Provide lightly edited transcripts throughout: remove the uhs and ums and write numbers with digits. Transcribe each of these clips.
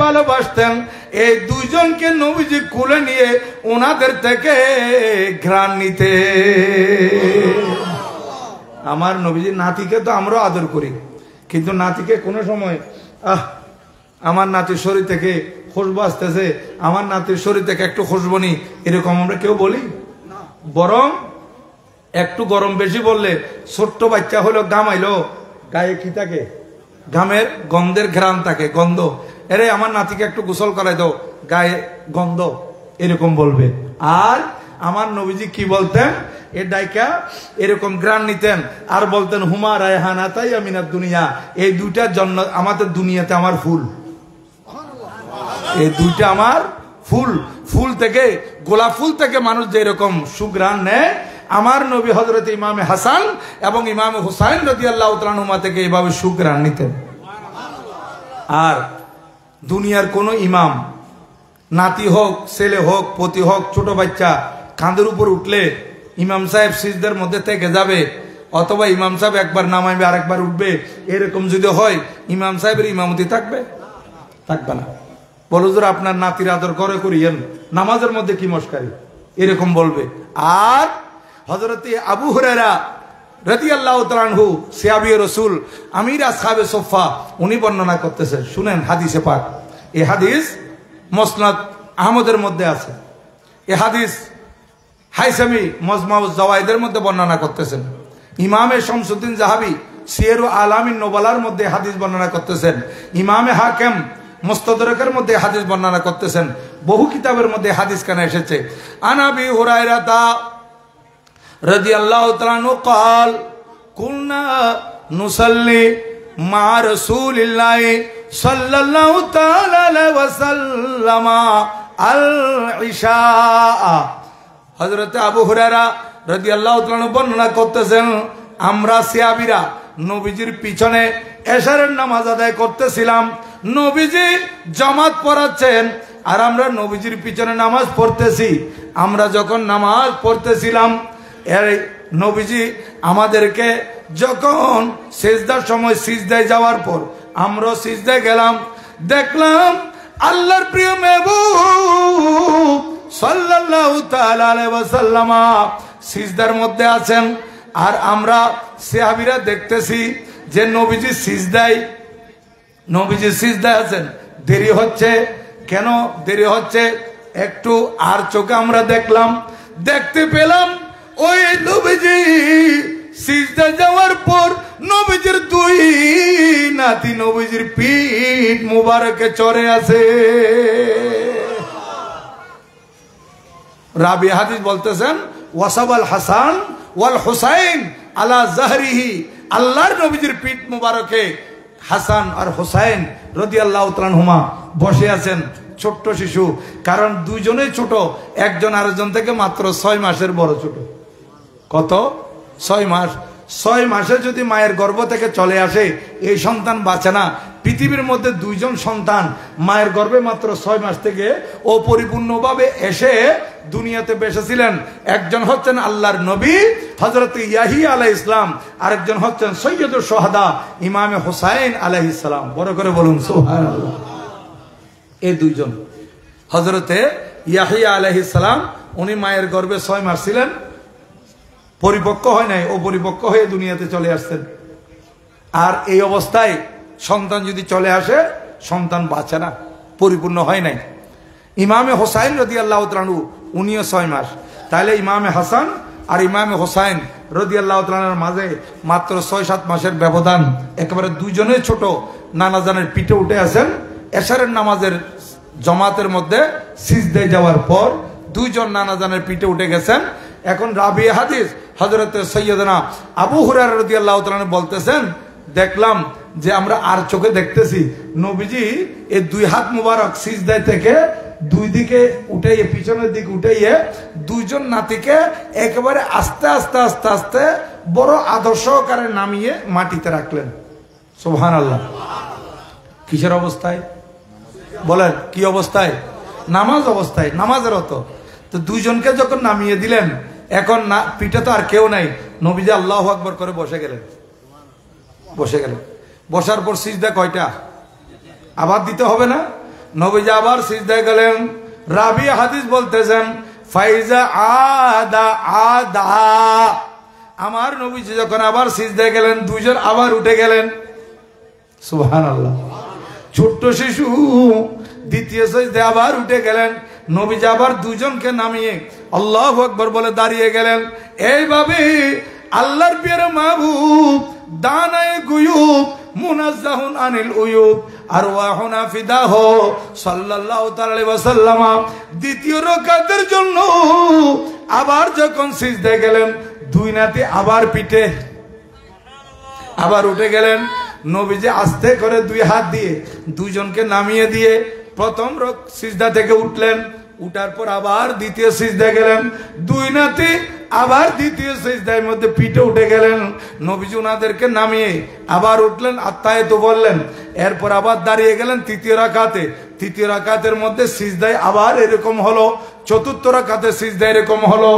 ভালোবাসতেন এই দুইজনকে নবীজি কোলে নিয়ে ওনাদের থেকে ঘ্রাণ নিতে। আমার নবীজির নাতিকে তো আমরাও আদর করি, কিন্তু নাতিকে কোনো সময় আমার নাতির শরীর থেকে খুশবু আসতেছে, আমার নাতির শরীর থেকে একটু খুশবু নি, এরকম আমরা কেউ বলি? বরং একটু গরম বেশি বললে, ছোট্ট বাচ্চা হলো গামাইলো, গায়ে কি থাকে? ঘামের গন্ধের ঘ্রাণ থাকে, গন্ধ। এরে আমার নাতিকে একটু গোসল করাই দাও, গায়ে গন্ধ, এরকম বলবে। আর আমার নবীজি কি বলতেন? এ ডাইকা এরকম ঘ্রাণ নিতেন আর বলতেন হুমা রায়হানা তাই আমিনার দুনিয়া, এই দুইটার জন্য আমাদের দুনিয়াতে আমার ফুল, এই দুইটা আমার ফুল। ফুল থেকে, গোলাপ ফুল থেকে মানুষ যেরকম সুঘ্রাণ নেয়, আমার নবী হযরত ইমামে হাসান এবং ইমামে হুসাইন রাদিয়াল্লাহু তাআলা আনহুমা থেকে এইভাবে সুঘ্রাণ নিতেন। আর দুনিয়ার কোন ইমাম, নাতি হোক, ছেলে হোক, পতি হোক, ছোট বাচ্চা কাঁধের উপর উঠলে ইমাম সাহেব সিজদার মধ্যে থেকে যাবে, অথবা ইমাম সাহেব একবার নামাইবে আরেকবার উঠবে, এরকম যদি হয় ইমাম সাহেবের ইমামতি থাকবে? থাকবে না। বলো যে আপনার নাতির আদর করে করিয়েন, নামাজের মধ্যে কি মস্কারি, এরকম বলবে। আর হযরত আবু হুরায়রা রাদিয়াল্লাহু তাআলা আনহু, সাহাবী রাসূল, আমির আসহাবে সুফফা, উনি বর্ণনা করতেছেন, শুনেন হাদিসে পাক। এই হাদিস মুসনাদ আহমদের মধ্যে আছে। এই হাদিস হাইসামি মাজমাউজ জাওয়াইদের মধ্যে বর্ণনা করতেছেন। ইমামে শামসুদ্দিন যাহাবী সিয়ারু আলামিন নুবালার মধ্যে হাদিস বর্ণনা করতেছেন। ইমামে হাকিম মুস্তাদরাকের মধ্যে হাদিস বর্ণনা করতেছেন। বহু কিতাবের মধ্যে হাদিস কানে এসেছে। আনাবি হুরায়রা রাদিয়াল্লাহু তাআলা আনহু قال كنا نصلي مع رسول الله صلى الله تعالى عليه وسلم العشاء। হযরত আবু হুরায়রা রাদিয়াল্লাহু তাআলা আনহু বর্ণনা করতেছেন, আমরা সাহাবীরা নবীজির পিছনে এশারের নামাজ আদায় করতেছিলাম। নবীজি জামাত পড়াচ্ছেন আর আমরা নবীজির পিছনে নামাজ পড়তেছি। আমরা যখন নামাজ পড়তেছিলাম, এর নবীজি আমাদেরকে যখন সিজদার সময় সিজদায় যাওয়ার পর আমরা সিজদায় গেলাম, দেখলাম আল্লাহর প্রিয় মেহবুব সাল্লাল্লাহু তাআলা আলাইহি ওয়াসাল্লাম সিজদার মধ্যে আছেন। আর আমরা সাহাবীরা দেখতেছি যে নবীজি সিজদায় আছেন। দেরি হচ্ছে, কেন দেরি হচ্ছে? একটু আর চোখে আমরা দেখলাম, দেখতে পেলাম ওই নবীজি সিজদায় যাওয়ার পর নবীজির দুই নাতি নবীজির পিঠ মুবারকে চড়ে আছে। রাবি হাদিস বলতেছেন, ওয়াসাবাল হাসান ওয়াল হুসাইন আলা জাহরিহি, আল্লাহর নবীজির পিঠ মুবারকে হাসান আর হুসাইন রাদিয়াল্লাহু তাআলা আনহুমা বসে আছেন। ছোট্ট শিশু, কারণ দুইজনেই ছোট, একজন আরেকজন থেকে মাত্র 6 মাসের বড় ছোট। কত? 6 মাস। 6 মাসে যদি মায়ের গর্ভ থেকে চলে আসে, এই সন্তান বাঁচে না। পৃথিবীর মধ্যে দুইজন সন্তান মায়ের গর্ভে মাত্র 6 মাস থেকে অপরিপূর্ণভাবে এসে দুনিয়াতে বেঁচেছিলেন। একজন হচ্ছেন আল্লাহর নবী হযরত ইয়াহিয়া আলাইহিস সালাম, আরেকজন হচ্ছেন সৈয়দুল শুহাদা ইমামে হুসাইন আলাইহিস সালাম। বড় করে বলুন সুবহানাল্লাহ। এই দুইজন হযরতে ইয়াহিয়া আলাইহিস সালাম, উনি মায়ের গর্ভে 6 মাস ছিলেন, পরিপক্ক হয় নাই, অপরিপক্ক হয়ে দুনিয়াতে চলে আসছেন। আর এই অবস্থায় সন্তান যদি চলে আসে, সন্তান বাঁচে না, পরিপূর্ণ হয় নাই। ইমামে হুসাইন রাদিয়াল্লাহু তাআলা আনহু, উনিও 6 মাস। তাহলে ইমামে হাসান আর ইমামে হুসাইন রাদিয়াল্লাহু তাআলার মাঝে মাত্র 6-7 মাসের ব্যবধান। একেবারে দুইজনেই ছোট। নানাজানের পিঠে উঠে আছেন। এশারের নামাজের জামাতের মধ্যে সিজদায় যাওয়ার পর দুইজন নানাজানের পিঠে উঠে গেছেন। এখন রাবি হাদিস হযরত সৈয়দনা আবু হুরায়রা রাদিয়াল্লাহু তাআলা বলতেছেন, দেখলাম যে আমরা আর চোখে দেখতেছি নবীজি এই দুই হাত মুবারক সিজদায় থেকে দুই দিকে উঠাইয়ে, পিছনের দিকে উঠাইয়ে দুইজন নাতিকে একেবারে আস্তে আস্তে আস্তে আস্তে বড় আদর্শ সহকারে নামিয়ে মাটিতে রাখলেন। সুবহানাল্লাহ। কিসের অবস্থায়? বলেন কি অবস্থায়? নামাজ অবস্থায়, নামাজের হতো। তো দুইজনকে যখন নামিয়ে দিলেন, এখন না পিঠে তো আর কেউ নাই, নবীজি আল্লাহু আকবার করে বসে গেলেন। বসার পর সিজদা কয়টা? আবার দিতে হবে না? নবীজি আবার সিজদায় গেলেন। রাবি হাদিস বলতেছেন ফাইজা আদা আদা, আমার নবীজি যখন আবার সিজদায় গেলেন দুইজন আবার উঠে গেলেন। সুবহানাল্লাহ। ছোট্ট শিশু দ্বিতীয় সিজদায় আবার উঠে গেলেন। নবীজি আবার দুজনকে নামিয়ে আল্লাহু আকবার বলে দাঁড়িয়ে গেলেন। এইভাবে আল্লাহর প্রিয় মাহবুব দানায়ে গুয়ুব মুনাজ্জাহুন আনিল উয়ুব আরওয়াহুনা ফিদাহু সাল্লাল্লাহু তাআলা আলাইহি ওয়াসাল্লাম দ্বিতীয় রাকাতের জন্য আবার যখন সিজদায় গেলেন দুই নাতি আবার পিঠে আবার উঠে গেলেন। নবীজি আস্তে করে দুই হাত দিয়ে দুইজনকে নামিয়ে দিয়ে প্রথম সিজদা থেকে উঠলেন। উঠার পর আবার দ্বিতীয় সিজদায় গেলেন। দুই নাতি আবার দ্বিতীয় সিজদার মধ্যে পিঠে উঠে গেলেন। নবীজি ওনাদেরকে নামিয়ে আবার উঠলেন, আত্তাহিয়াতু বললেন। এরপর আবার দাঁড়িয়ে গেলেন তৃতীয় রাকাতে। তৃতীয় রাকাতের মধ্যে সিজদায় আবার এরকম হলো। চতুর্থ রাকাতে সিজদায় এরকম হলো।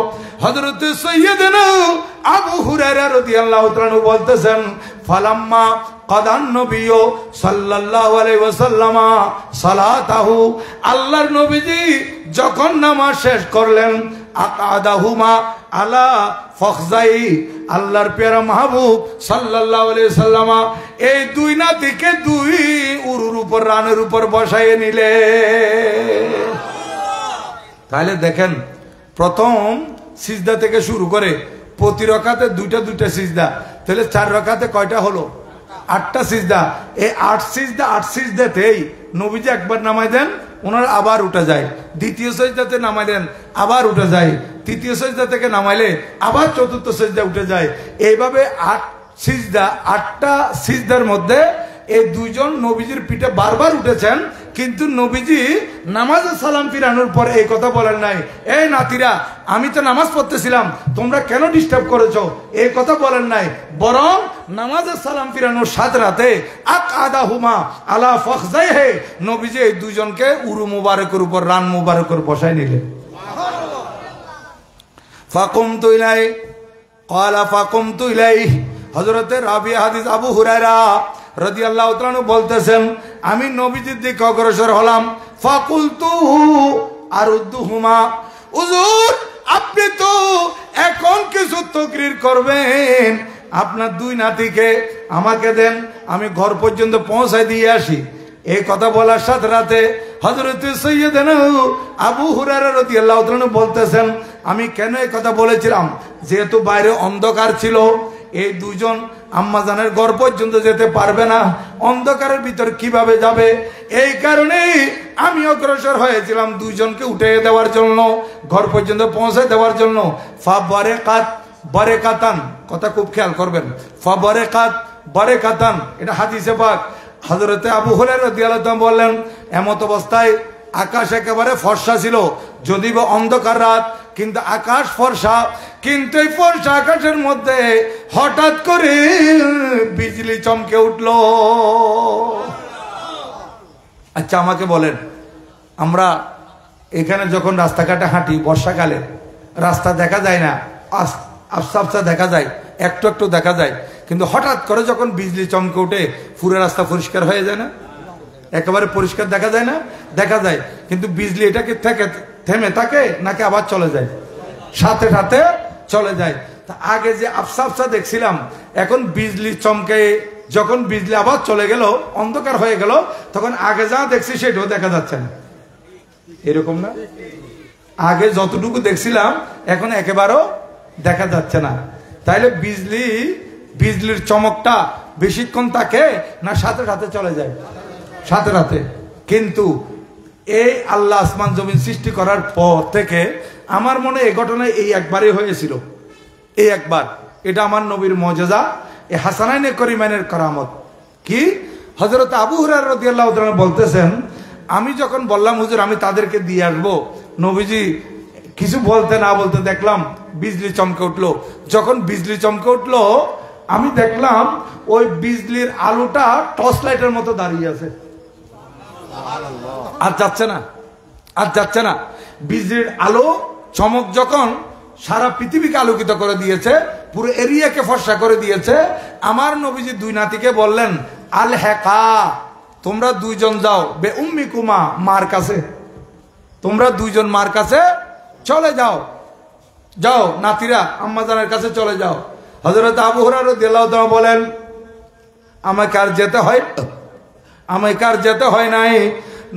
হযরত সাইয়্যিদনা আবু হুরায়রা রাদিয়াল্লাহু তাআলা বলতেছেন ফালাম্মা কাদান নবী সাল্লাল্লাহু আলাইহি ওয়াসাল্লাম সালাতাহু, আল্লাহর নবীজি যখন নামাজ শেষ করলেন আকাদাহুমা আলা ফখজাই, আল্লাহর প্যারা মাহবুব সাল্লাল্লাহু আলাইহি ওয়াসাল্লাম এই দুই নাতিকে দুই উরুর উপর রানের উপর বসাইয়ে নিলে। তাহলে দেখেন প্রথম সিজদা থেকে শুরু করে প্রতি রাকাতে দুইটা দুইটা সিজদা, তাহলে 4 রাকাতে কয়টা হলো? 8টা সিজদা। এই 8 সিজদাতেই নবীজি একবার নামাই দেন, ওনারা আবার উঠে যায়। দ্বিতীয় সিজদাতে নামাই দেন, আবার উঠে যায়। তৃতীয় সিজদা থেকে নামাইলে আবার চতুর্থ সিজদা উঠে যায়। এইভাবে 8 সিজদা, 8টা সিজদার মধ্যে এই দুইজন নবীজির পিঠে বারবার উঠেছেন। কিন্তু নবীজি নামাজে সালাম ফিরানোর পর এই কথা বলেন নাই, এই নাতিরা আমি তো নামাজ পড়তেছিলাম তোমরা কেন ডিস্টার্ব করেছো, এই কথা বলেন নাই। বরং নামাজে সালাম ফিরানোর সাথে রাতে আকাদাহুমা আলা ফখজাইহি, নবীজি এই দুইজনকে উরু মুবারকের উপর রান মুবারকের বসায় নিলেন। ফাকুমতু ইলাইহি ক্বালা ফাকুমতু ইলাইহি, হযরতে রাবি হাদিস আবু হুরায়রা রাদিয়াল্লাহু তাআলা বলতেছেন আমি নবীজির দিকে অগ্রসর হলাম। ফাকুলতু আরুদ্দুহুমা, হুজুর আপনি তো এখন কিছু তাকরীর করবেন, আপনার দুই নাতিকে আমাকে দেন, আমি ঘর পর্যন্ত পৌঁছায় দিয়ে আসি। এই কথা বলার সাথে রাতে হযরত সাইয়্যিদনা আবু হুরায়রা রাদিয়াল্লাহু তাআলা বলতেছেন আমি কেন এই কথা বলেছিলাম, যেহেতু বাইরে অন্ধকার ছিল, এই দুজন আম্মাজানের ঘর পর্যন্ত যেতে পারবে না, অন্ধকারের ভিতর কিভাবে যাবে, এই কারণেই আমি অগ্রসর হয়েছিলাম দুইজনকে উঠে দেওয়ার জন্য, ঘর পর্যন্ত পৌঁছে দেওয়ার জন্য। বারেকাতান, কথা খুব খেয়াল করবেন, বারেকাতান এটা হাদিসে পাক। হযরতে আবু হুরায়রা রাদিয়াল্লাহু তাআলা বললেন এমত অবস্থায় আকাশ একেবারে ফর্সা ছিল, যদিও অন্ধকার রাত কিন্তু আকাশ ফর্সা। কিন্তু এই ফর্সা আকাশের মধ্যে হঠাৎ করে বিজলি চমকে উঠল। আচ্ছা আমাকে বলেন, আমরা এখানে যখন রাস্তাঘাটে হাঁটি বর্ষাকালে রাস্তা দেখা যায় না, আফসা আফসা দেখা যায়, একটু একটু দেখা যায়, কিন্তু হঠাৎ করে যখন বিজলি চমকে উঠে পুরো রাস্তা পরিষ্কার হয়ে যায় না, একেবারে পরিষ্কার দেখা যায় না? দেখা যায়। কিন্তু বিজলি এটাকে থেমে থাকে নাকি আবার চলে যায়? সাথে সাথে চলে যায়। তা আগে যে আফসা আফসা দেখছিলাম, এখন বিজলি চমকে যখন বিজলি আবার চলে গেল, অন্ধকার হয়ে গেল, তখন আগে যা দেখছি সেটাও দেখা যাচ্ছে না। এরকম না? আগে যতটুকু দেখছিলাম এখন একেবারেও দেখা যাচ্ছে না। তাইলে বিজলির চমকটা বেশিক্ষণ থাকে না সাথে সাথে চলে যায়? সাথে সাথে। কিন্তু এই আল্লাহ আসমান জমিন সৃষ্টি করার পর থেকে আমার মনে এই ঘটনা এই একবারই হয়েছিল, এই একবার। এটা আমার নবীর মুজিজা, এই হাসানাইনে করিমাইনের কারামত। কি? হযরত আবু হুরায়রা রাদিয়াল্লাহু তাআলা বলতেছেন আমি যখন বললাম হুজুর আমি তাদেরকে দিয়ে আসবো, নবীজি কিছু বলতে না বলতে দেখলাম বিজলি চমকে উঠলো। যখন বিজলি চমকে উঠলো আমি দেখলাম ওই বিজলির আলোটা টর্চ লাইটের মতো দাঁড়িয়ে আছে, আর যাচ্ছে না, আর যাচ্ছে না। বিজলির আলো চমক যখন সারা পৃথিবীকে আলোকিত করে দিয়েছে, পুরো এরিয়াকে ফর্সা করে দিয়েছে, আমার নবীজি দুই নাতিকে বললেন আল হেকা, তোমরা দুইজন যাও বে উম্মিকুমা, মার কাছে, তোমরা দুইজন মার কাছে চলে যাও, যাও নাতিরা আম্মাজানের কাছে চলে যাও। হযরত আবু হুরায়রা রাদিয়াল্লাহু তাআলা বলেন, আমাকে আর যেতে হয় নাই।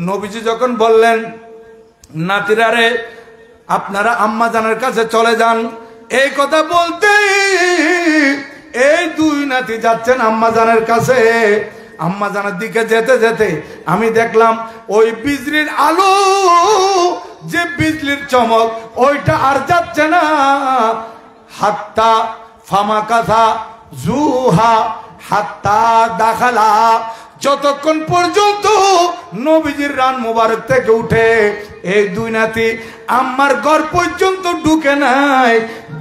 নবীজি যখন বললেন নাতিরা রে আপনারা আম্মাজানের কাছে চলে যান, এই কথা বলতে এই দুই নাতি যাচ্ছেন আম্মাজানের কাছে। আম্মাজানের দিকে যেতে যেতে আমি দেখলাম ওই বিজলির আলো, যে বিজলির চমক ওইটা আর যাচ্ছে না। হাত্তা ফামাকাথা জুহা হাত্তা দাখালা, যতক্ষণ পর্যন্ত নবীজির রান মোবারক থেকে উঠে এই দুই নাতি আম্মার ঘর পর্যন্ত ঢুকে নাই,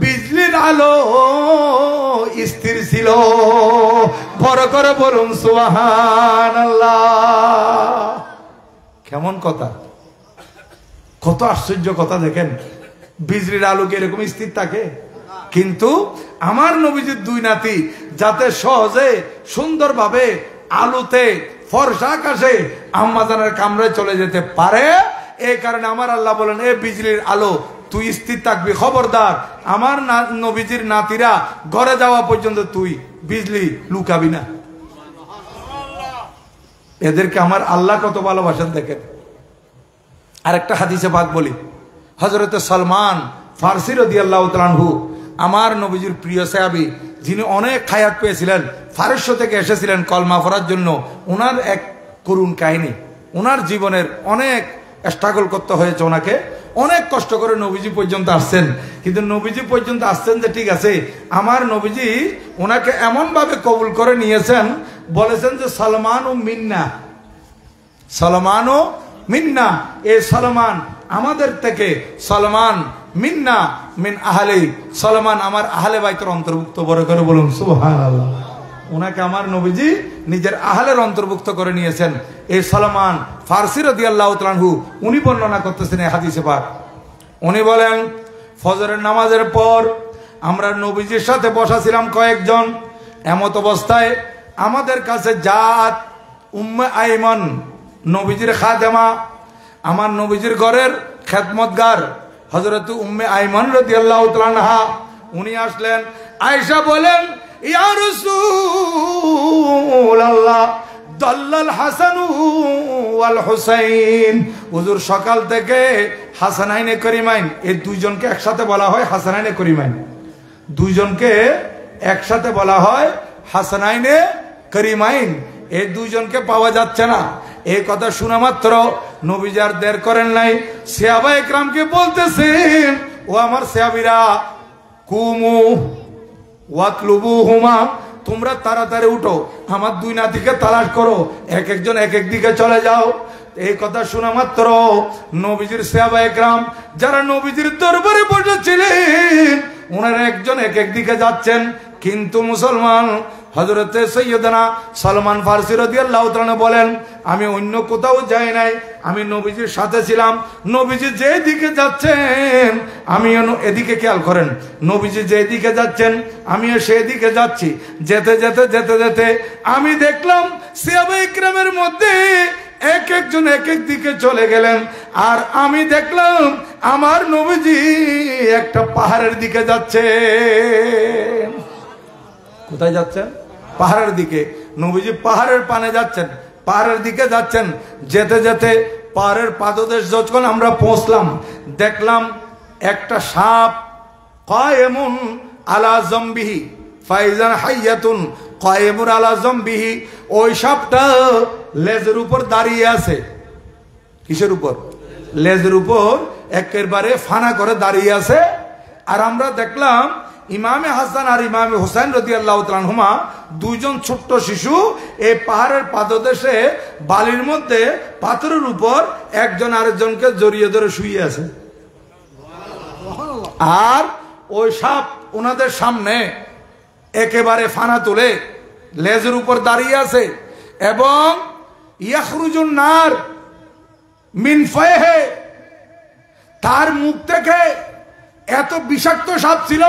বিজলির আলো স্থির ছিল। বড় করে বলুন সুবহানাল্লাহ। কেমন কথা, কত আশ্চর্য কথা দেখেন, বিজলির আলো কি এরকম স্থির থাকে? কিন্তু আমার নবীজির দুই নাতি যাতে সহজে সুন্দরভাবে আলোতে ফর্সা আকাশে আম্মাজানের কামরায় চলে যেতে পারে, এই কারণে আমার আল্লাহ বলেন এ বিজলির আলো তুই স্থির থাকবি, খবরদার আমার নবীজির নাতিরা ঘরে যাওয়া পর্যন্ত তুই বিজলি লুকাবি না। এদেরকে আমার আল্লাহ কত ভালোবাসেন দেখেন। আরেকটা হাদিসে পাক বলি, হযরত সালমান ফারসি রাদিয়াল্লাহু তাআলা আনহু আমার নবীজির প্রিয় সাহাবী, যিনি অনেক হায়াত পেয়েছিলেন, ফারস্য থেকে এসেছিলেন কলমা পড়ার জন্য। ওনার এক করুণ কাহিনী, ওনার জীবনের অনেক স্ট্রাগল করতে হয়েছে, ওনাকে অনেক কষ্ট করে নবীজি পর্যন্ত আসছেন। কিন্তু নবীজি পর্যন্ত আসছেন যে ঠিক আছে, আমার নবীজি ওনাকে এমনভাবে কবুল করে নিয়েছেন, বলেছেন যে সালমান ও মিন্না, সালমান ও মিন্না, এ সালমান আমাদের থেকে, সালমান মিন্না মিন আহলে, সালমান আমার আহলে বাইতের অন্তর্ভুক্ত। বড় করে বলুন সুবহানাল্লাহ। ওনাকে আমার নবীজি নিজের আহলের অন্তর্ভুক্ত করে নিয়েছেন। এই সালমান ফারসি রাদিয়াল্লাহু তাআলা আনহু উনি বর্ণনা করতেছেন এই হাদিসে পাক। উনি বলেন ফজরের নামাজের পর আমরা নবীজির সাথে বসা ছিলাম কয়েকজন, এমত অবস্থায় আমাদের কাছে জাত উম্মে আইমান, নবীজির খাদেমা, আমার নবীজির ঘরের খেদমতগার হযরত উম্মে আইমান রাদিয়াল্লাহু তাআলা আনহা, উনি আসলেন। আয়েশা বলেন ইয়া রাসূলুল্লাহ দাল্লাল হাসান ওয়াল হুসাইন, হুজুর সকাল থেকে হাসানাইনে করিমাইন, এই দুইজনকে একসাথে বলা হয় হাসানাইনে করিমাইন, দুইজনকে একসাথে বলা হয় হাসানাইনে করিমাইন, এই দুইজনকে পাওয়া যাচ্ছে না। এই কথা শোনা মাত্র নবীজি আর দের করেন নাই, সাহাবা একরামকে বলতেছেন ও আমার সাহাবীরা কুমু ওয়াতলুবুহুমা, তোমরা তাড়াতাড়ি উঠো, আমার দুই নাতিকে তালাশ করো, এক একজন এক এক দিকে চলে যাও। এই কথা শোনা মাত্র নবীজির সাহাবা একরাম যারা নবীজির দরবারে বসেছিলেন, ওনারা একজন এক এক দিকে যাচ্ছেন। কিন্তু মুসলমান হযরত সৈয়দনা সালমান ফারসি রাদিয়াল্লাহু তাআলা বলেন আমি অন্য কোথাও যাই নাই, আমি নবীজির সাথে ছিলাম। নবীজি যে দিকে যাচ্ছেন আমিও এদিকে, খেয়াল করেন, নবীজি যে দিকে যাচ্ছেন আমিও সেই দিকে যাচ্ছি। যেতে যেতে যেতে যেতে আমি দেখলাম সাহাবায়ে কিরামের মধ্যে এক একজন এক এক দিকে চলে গেলেন, আর আমি দেখলাম আমার নবীজি একটা পাহাড়ের দিকে যাচ্ছে। কোথায় যাচ্ছেন? পাহাড়ের দিকে। নবীজি পাহাড়ের পানে যাচ্ছেন, পাহাড়ের দিকে যাচ্ছেন। যেতে যেতে পাহাড়ের পাদদেশ যখন আমরা পৌঁছলাম, দেখলাম একটা সাপ কায়েমুন আলা জামবিহি ফাইজান হাইয়াতুন কায়েমুন আলা জামবিহি, ওই সাপটা লেজের উপর দাঁড়িয়ে আছে। কিসের উপর? লেজের উপর একেবারে ফানা করে দাঁড়িয়ে আছে। আর আমরা দেখলাম ইমামে হাসান আর ইমামে হুসাইন রাদিয়াল্লাহু তাআলা আনহুমা দুইজন ছোট্ট শিশু এই পাহাড়ের পাদদেশে বালির মধ্যে পাথরের উপর একজন আরেকজনকে জড়িয়ে ধরে শুয়ে আছে। আর ওই সাপ ওনাদের সামনে একেবারে ফানা তুলে লেজের উপর দাঁড়িয়ে আছে, এবং ইয়াখরুজুন নার মিন ফায়হে, তার মুখ থেকে এত বিষাক্ত সাপ ছিল,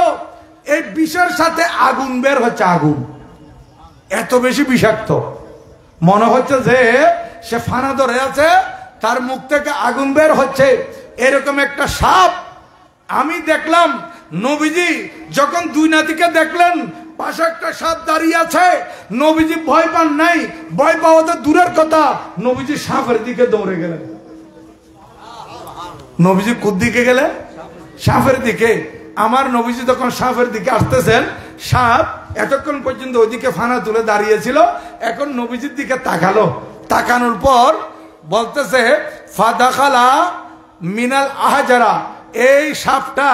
এই বিষের সাথে আগুন বের হচ্ছে, আগুন এত বেশি বিষাক্ত, মনে হচ্ছে যে সে ফানা ধরে আছে, তার মুখ থেকে আগুন বের হচ্ছে, এরকম একটা সাপ আমি দেখলাম। নবীজি যখন দুই নাতিকে দেখলেন পাশে একটা সাপ দাঁড়িয়ে আছে, নবীজি ভয় পান নাই, ভয় পাওয়া তো দূরের কথা, নবীজি সাপের দিকে দৌড়ে গেলেন। নবীজি কোন দিকে গেলেন? সাপের দিকে। আমার নবীজি যখন সাপের দিকে আসতেছেন, সাপ এতক্ষণ পর্যন্ত ওইদিকে ফানা তুলে দাঁড়িয়েছিল, এখন নবীজির দিকে তাকালো, তাকানোর পর বলতেছে ফাদাখালা মিনাল আহাজারা, এই সাপটা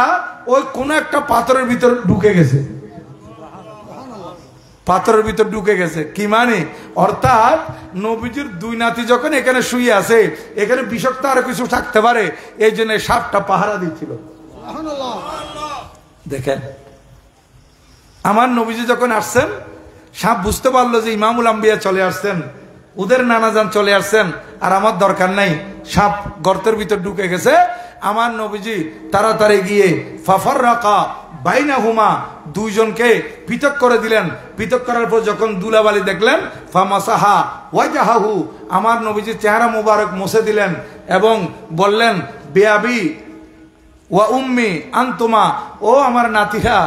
ওই কোন একটা পাথরের ভিতর ঢুকে গেছে, পাথরের ভিতর ঢুকে গেছে। কি মানে? অর্থাৎ নবীজির দুই নাতি যখন এখানে শুয়ে আছে, এখানে বিষাক্ত আরো কিছু থাকতে পারে, এই জন্য সাপটা পাহারা দিচ্ছিল। দেখেন আমার নবীজি যখন আসছেন, সাপ বুঝতে পারলো যে ইমামুল আম্বিয়া চলে আসছেন, ওদের নানাজান চলে আসছেন, আর আমার দরকার নাই, সাপ গর্তের ভিতর ঢুকে গেছে। আমার নবীজি তাড়াতাড়ি গিয়ে ফাফাররাকা বাইনাহুমা, দুইজনকে পৃথক করে দিলেন। পৃথক করার পর যখন দুলাবালি দেখলেন, ফামাসাহা ওয়াজাহাহু, আমার নবীজি চেহারা মুবারক মুছে দিলেন এবং বললেন বিআবি ওয়া উম্মি আনতুমা, ও আমার নাতিরা,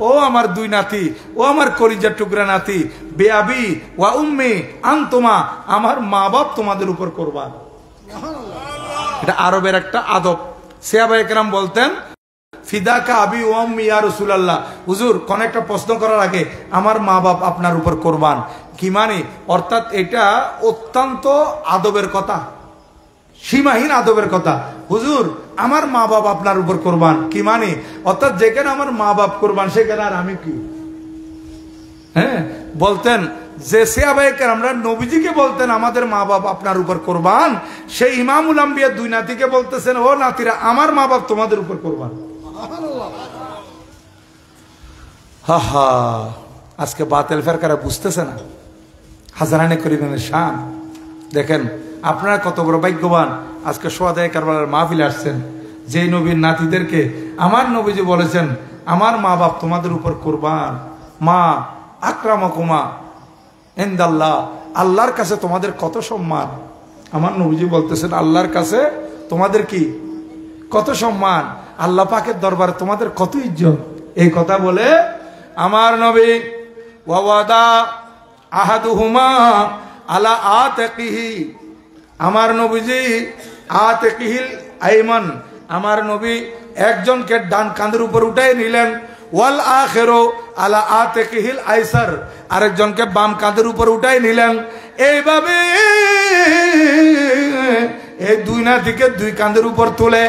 ও আমার দুই নাতি, ও আমার কলিজার টুকরা নাতি, বিআবি ওয়া উম্মি আনতুমা, আমার মা বাপ তোমাদের উপর কুরবান। এটা আরবের একটা আদব। সাহাবায়ে কেরাম বলতেন ফিদাকা আবি ওয়া উম্মি ইয়া রাসূলুল্লাহ, হুজুর কোন একটা প্রশ্ন করার আগে আমার মা বাপ আপনার উপর কুরবান। কি মানে? অর্থাৎ এটা অত্যন্ত আদবের কথা, সীমাহীন আদবের কথা। হুজুর আমার মা বাপ আপনার উপর কুরবান। কি মানে? অর্থাৎ যেখানে আমার মা বাপ কুরবান সেখানে আর আমি কি? হ্যাঁ, বলতেন যে সাহাবায়ে কেরামরা নবীজিকে বলতেন আমাদের মা বাপ আপনার উপর কুরবান, সেই ইমামুল আম্বিয়া দুই নাতিকে বলতেছেন ও নাতিরা আমার মা বাপ তোমাদের উপর কুরবান। হা হা, আজকে বাতিল ফেরকারা বুঝতেছে না হাজারানে করিমের শান। দেখেন আপনারা কত বড় ভাগ্যবান, আজকে সোহাদায়ে কারবালার মাহফিলে আসছেন। যেই নবীর নাতিদেরকে আমার নবীজি বলেছেন আমার মা বাপ তোমাদের উপর কুরবান, মা আকরামাকুমা ইনদাল্লাহ, আল্লাহর কাছে তোমাদের কত সম্মান। আমার নবীজি বলতেছেন আল্লাহর কাছে তোমাদের কি কত সম্মান, আল্লাহ পাকের দরবারে তোমাদের কত ইজ্জত। এই কথা বলে আমার নবী ওয়াদা আহাদুহুমা আলা আতাকিহি, আমার নবীজি আতাকিহিল আইমান, আমার নবী একজনকে ডান কাঁধের উপর উঠাই নিলেন, ওয়াল আখিরু আলা আতাকিহিল আইসার, আরেকজনকে বাম কাঁধের উপর উঠাই নিলেন। এইভাবে এই দুই নাতিকে দুই কাঁধের উপর তুলে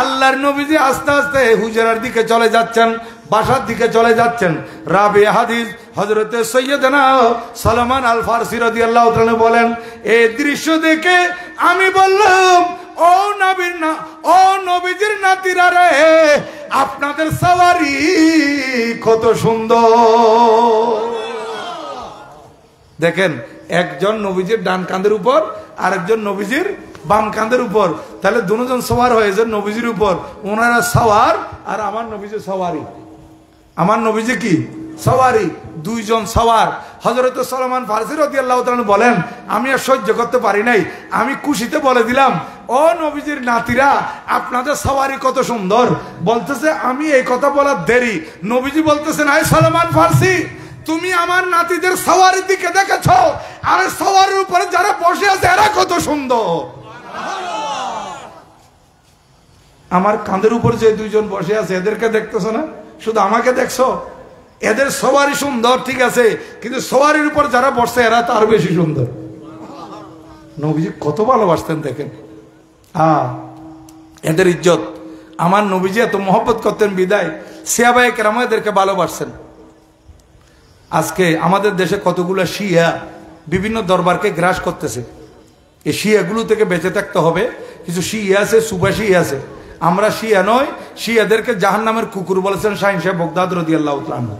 আল্লাহর নবীজি আস্তে আস্তে হুজরার দিকে চলে যাচ্ছেন, বাসার দিকে চলে যাচ্ছেন। রাবি হাদিস হযরতে সৈয়দনা সালমান আল ফারসি রাদিয়াল্লাহু তাআলা বলেন, এই দৃশ্য দেখে আমি বললাম ও নবীর না, ও নবীজির নাতিরা রে, আপনাদের সওয়ারি কত সুন্দর। দেখেন একজন নবীজির ডান কাঁধের উপর, আরেকজন নবীজির বাম কাঁধের উপর, তাহলে দুজন সওয়ার হয়েছে নবীজির উপর, ওনারা সওয়ার আর আমার নবীজি সওয়ারি। আমার নবীজি কি সওয়ারি, দুইজন সওয়ার। হযরত সালমান ফারসি রাদিয়াল্লাহু তাআলা বলেন আমি আর সহ্য করতে পারি নাই, আমি খুশিতে বলে দিলাম ও নবীজির নাতিরা আপনাদের সওয়ারি কত সুন্দর। বলতেছে আমি এই কথা বলার দেরি, নবীজি বলতেছেন আয় সালমান ফারসি, তুমি আমার নাতিদের সওয়ারির দিকে দেখেছো, আর সওয়ারির উপরে যারা বসে আছে এরা কত সুন্দর। আমার কাঁধের উপর যে দুইজন বসে আছে এদেরকে দেখতেছো না, শুধু আমাকে দেখছো? এদের সওয়ারি সুন্দর ঠিক আছে, কিন্তু সওয়ারির উপর যারা বসছে এরা তো আরো বেশি সুন্দর। নবীজি কত ভালোবাসতেন দেখেন, এদের ইজ্জত। আমার নবীজি এত মহব্বত করতেন বিদায় সাহাবায়ে কেরাম এদেরকে ভালোবাসতেন। আজকে আমাদের দেশে কতগুলো শিয়া বিভিন্ন দরবারকে গ্রাস করতেছে, এই শিয়াগুলো থেকে বেঁচে থাকতে হবে। কিছু শিয়া আছে, সুবাসী আছে, আমরা শিয়া নয়, শিয়াদেরকে জাহান্নামের কুকুর বলেছেন শাহিন সাহেব বগদাদ রাদিয়াল্লাহু তাআলা।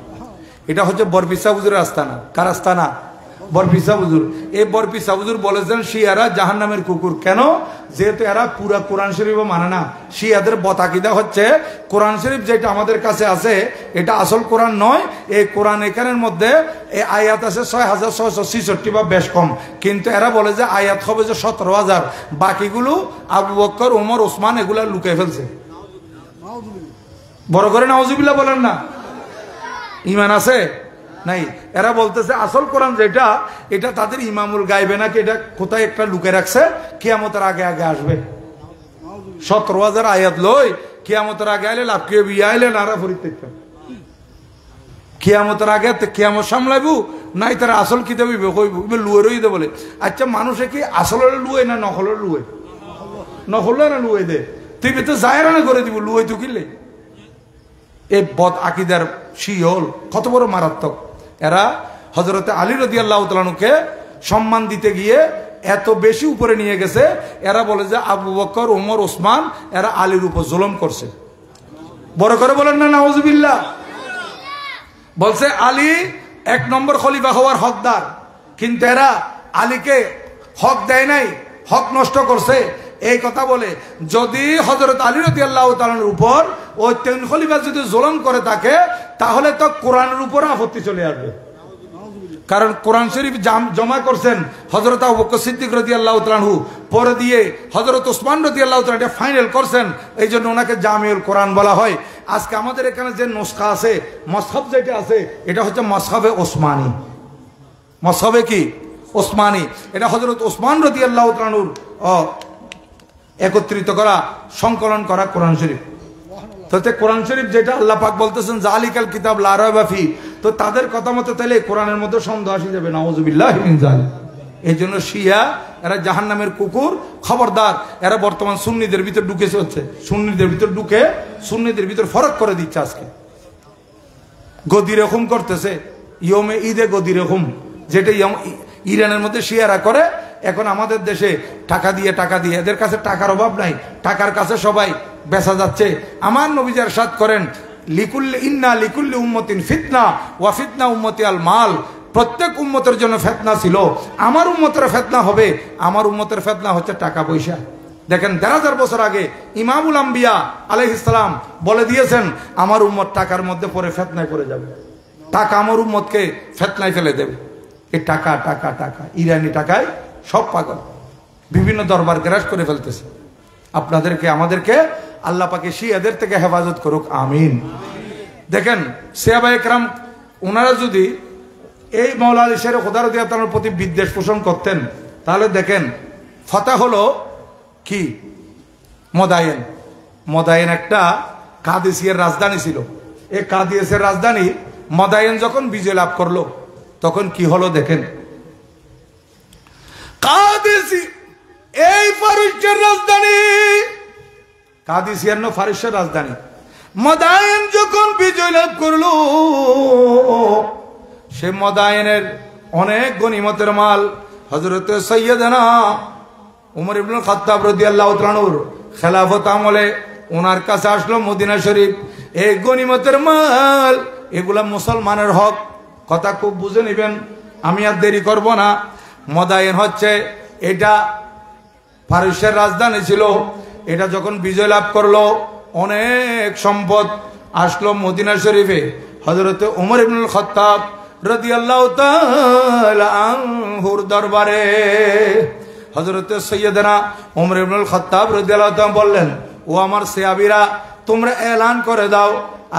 এটা হচ্ছে বরবিসা হুজুরের আস্তানা। কার আস্তানা? বরপিসা হুজুর। এই বরপিসা হুজুর বলেছেন শিয়ারা জাহান্নামের কুকুর। কেন? যেহেতু এরা পুরা কোরআন শরীফও মানে না। শিয়াদের বতাকিদা হচ্ছে কোরআন শরীফ যেটা আমাদের কাছে আছে এটা আসল কোরআন নয়। এই কোরআন এখানের মধ্যে এই আয়াত আছে 6666 বা বেশ কম, কিন্তু এরা বলে যে আয়াত হবে যে 17,000, বাকিগুলো আবু বকর, ওমর, ওসমান এগুলা লুকিয়ে ফেলছে। বড় করে নাউজুবিল্লাহ বলেন না। ইমান আছে নাই? এরা বলতেছে আসল কোরআন যেটা এটা তাদের ইমামুল গাইবে নাকি এটা কোথায় একটা লুকে রাখছে, কিয়ামতের আগে আগে আসবে। 17,000 আয়াত লই কিয়ামতের আগে আইলে লাভ কে বিয়া আইলে নারা ফরিদ কিয়ামতের আগে কিয়ামত সামলাইবু নাই তারা আসল কিতাবই কইব লুয়ে রই দে বলে। আচ্ছা মানুষে কি আসলের লুয়ে না নকলের লুয়ে? নকলের না লুয়ে দে তুই তো যায় না করে দিব লুয়ে তো কিনলে। এই বদ আকিদার শিয়ল কত বড় মারাত্মক। এরা হযরতে আলী রাদিয়াল্লাহু তাআলা আনহুকে সম্মান দিতে গিয়ে এত বেশি উপরে নিয়ে গেছে। এরা বলে যে আবু বকর, ওমর, ওসমান এরা আলীর উপর জুলুম করছে। বড় করে বলেন না নাউজুবিল্লাহ। বলছে আলী 1 নম্বর খলিফা হওয়ার হকদার, কিন্তু এরা আলীকে হক দেয় নাই, হক নষ্ট করছে। এই কথা বলে যদি হযরত আলী রাদিয়াল্লাহু তাআলার উপর ওই 3 খলিফা যদি জুলুম করে থাকে তাহলে তো কোরআনের উপর আপত্তি চলে আসবে। কারণ কোরআন শরীফ জমা করছেন হযরত আবু বকর সিদ্দিক রাদিয়াল্লাহু তাআলা আনহু, পরে দিয়ে হযরত ওসমান রাদিয়াল্লাহু তাআলা এটা ফাইনাল করছেন, এই জন্য ওনাকে জামিউল কোরআন বলা হয়। আজকে আমাদের এখানে যে নুসখা আছে, মাসহাব যেটা আছে, এটা হচ্ছে মাসহাবে ওসমানী। মাসহাবে কি? ওসমানী। এটা হযরত ওসমান রাদিয়াল্লাহু তাআলা আনহুর একত্রিত করা, সংকলন করা কোরআন শরীফ। তো কোরআন শরীফ যেটা আল্লাহ পাক বলতেছেন জালিকাল কিতাব লা রাইবা ফি, তো তাদের কথা মতো তাহলে কোরআনের মধ্যে সন্দেহ আসে যাবে। নাউজুবিল্লাহি মিন যালিক। এই জন্য শিয়া এরা জাহান্নামের কুকুর, খবরদার। এরা বর্তমান সুন্নিদের ভিতর ঢুকেছে, হচ্ছে সুন্নিদের ভিতর ঢুকে সুন্নিদের ভিতর ফরক করে দিচ্ছে। আজকে গদি রকম করতেছে, ইয়মে ঈদে গদি রকম, যেটা ইরানের মধ্যে শিয়ারা করে। এখন আমাদের দেশে টাকা দিয়ে এদের কাছে টাকার অভাব নাই, টাকার কাছে সবাই বেচা যাচ্ছে। আমার নবী ইরশাদ করেন লিকুল্লি উম্মতিন ফিতনা ওয়া ফিতনা উম্মতি আল মাল। প্রত্যেক উম্মতের জন্য ফিতনা ছিল, আমার উম্মতের ফিতনা হবে। আমার উম্মতের ফিতনা হচ্ছে টাকা পয়সা। দেখেন 1,000 বছর আগে ইমামুল আম্বিয়া আলাইহিস সালাম বলে দিয়েছেন আমার উম্মত টাকার মধ্যে পরে ফিতনায় পড়ে যাবে, টাকা আমার উম্মতকে ফিতনায় ফেলে দেবে। এই টাকা টাকা টাকা, ইরানি টাকায় সব পাগল, বিভিন্ন দরবার গ্রাস করে ফেলতেছে। আপনাদেরকে আমাদেরকে আল্লাহ পাকে শিয়াদের থেকে হেফাজত করুক, আমিন। দেখেন সাহাবায়ে কেরাম ওনারা যদি এই মাওলা আলী শের খোদা রাদিয়াল্লাহু তাআলার প্রতি বিদ্বেষ পোষণ করতেন, তাহলে দেখেন ফতহ হলো কি মদায়েন। মদায়েন একটা কাদেসিয়ার রাজধানী ছিল। এই কাদেসিয়ার রাজধানী মদায়েন যখন বিজয় লাভ করলো তখন কি হলো দেখেন। কাদেসি এই ফারুসের রাজধানী, কাদেসিয়ার না ফারুসের রাজধানী। মদায়েন যখন বিজয় লাভ করলো, সে মদায়েনের অনেক গনিমতের মাল হযরত সাইয়্যিদানা উমর ইবনুল খাত্তাব রাদিয়াল্লাহু তাআলা আনহুর খেলাফত আমলে ওনার কাছে আসলো মদিনা শরীফ। এই গনিমতের মাল এগুলা মুসলমানের হক। কথা খুব বুঝে নেবেন, আমি আর দেরি করব না। মদায়েন হচ্ছে এটা ফারসের রাজধানী ছিল। এটা যখন বিজয় লাভ করলো অনেক সম্পদ আসলো মদিনা শরীফে। হযরত উমর ইবনুল খাত্তাব রাদিয়াল্লাহু তাআলা আনহুর দরবারে হযরত সাইয়্যিদানা উমর ইবনুল খাত্তাব রাদিয়াল্লাহু তাআলা বললেন, ও আমার সাহাবীরা, তোমরা এলান করে দাও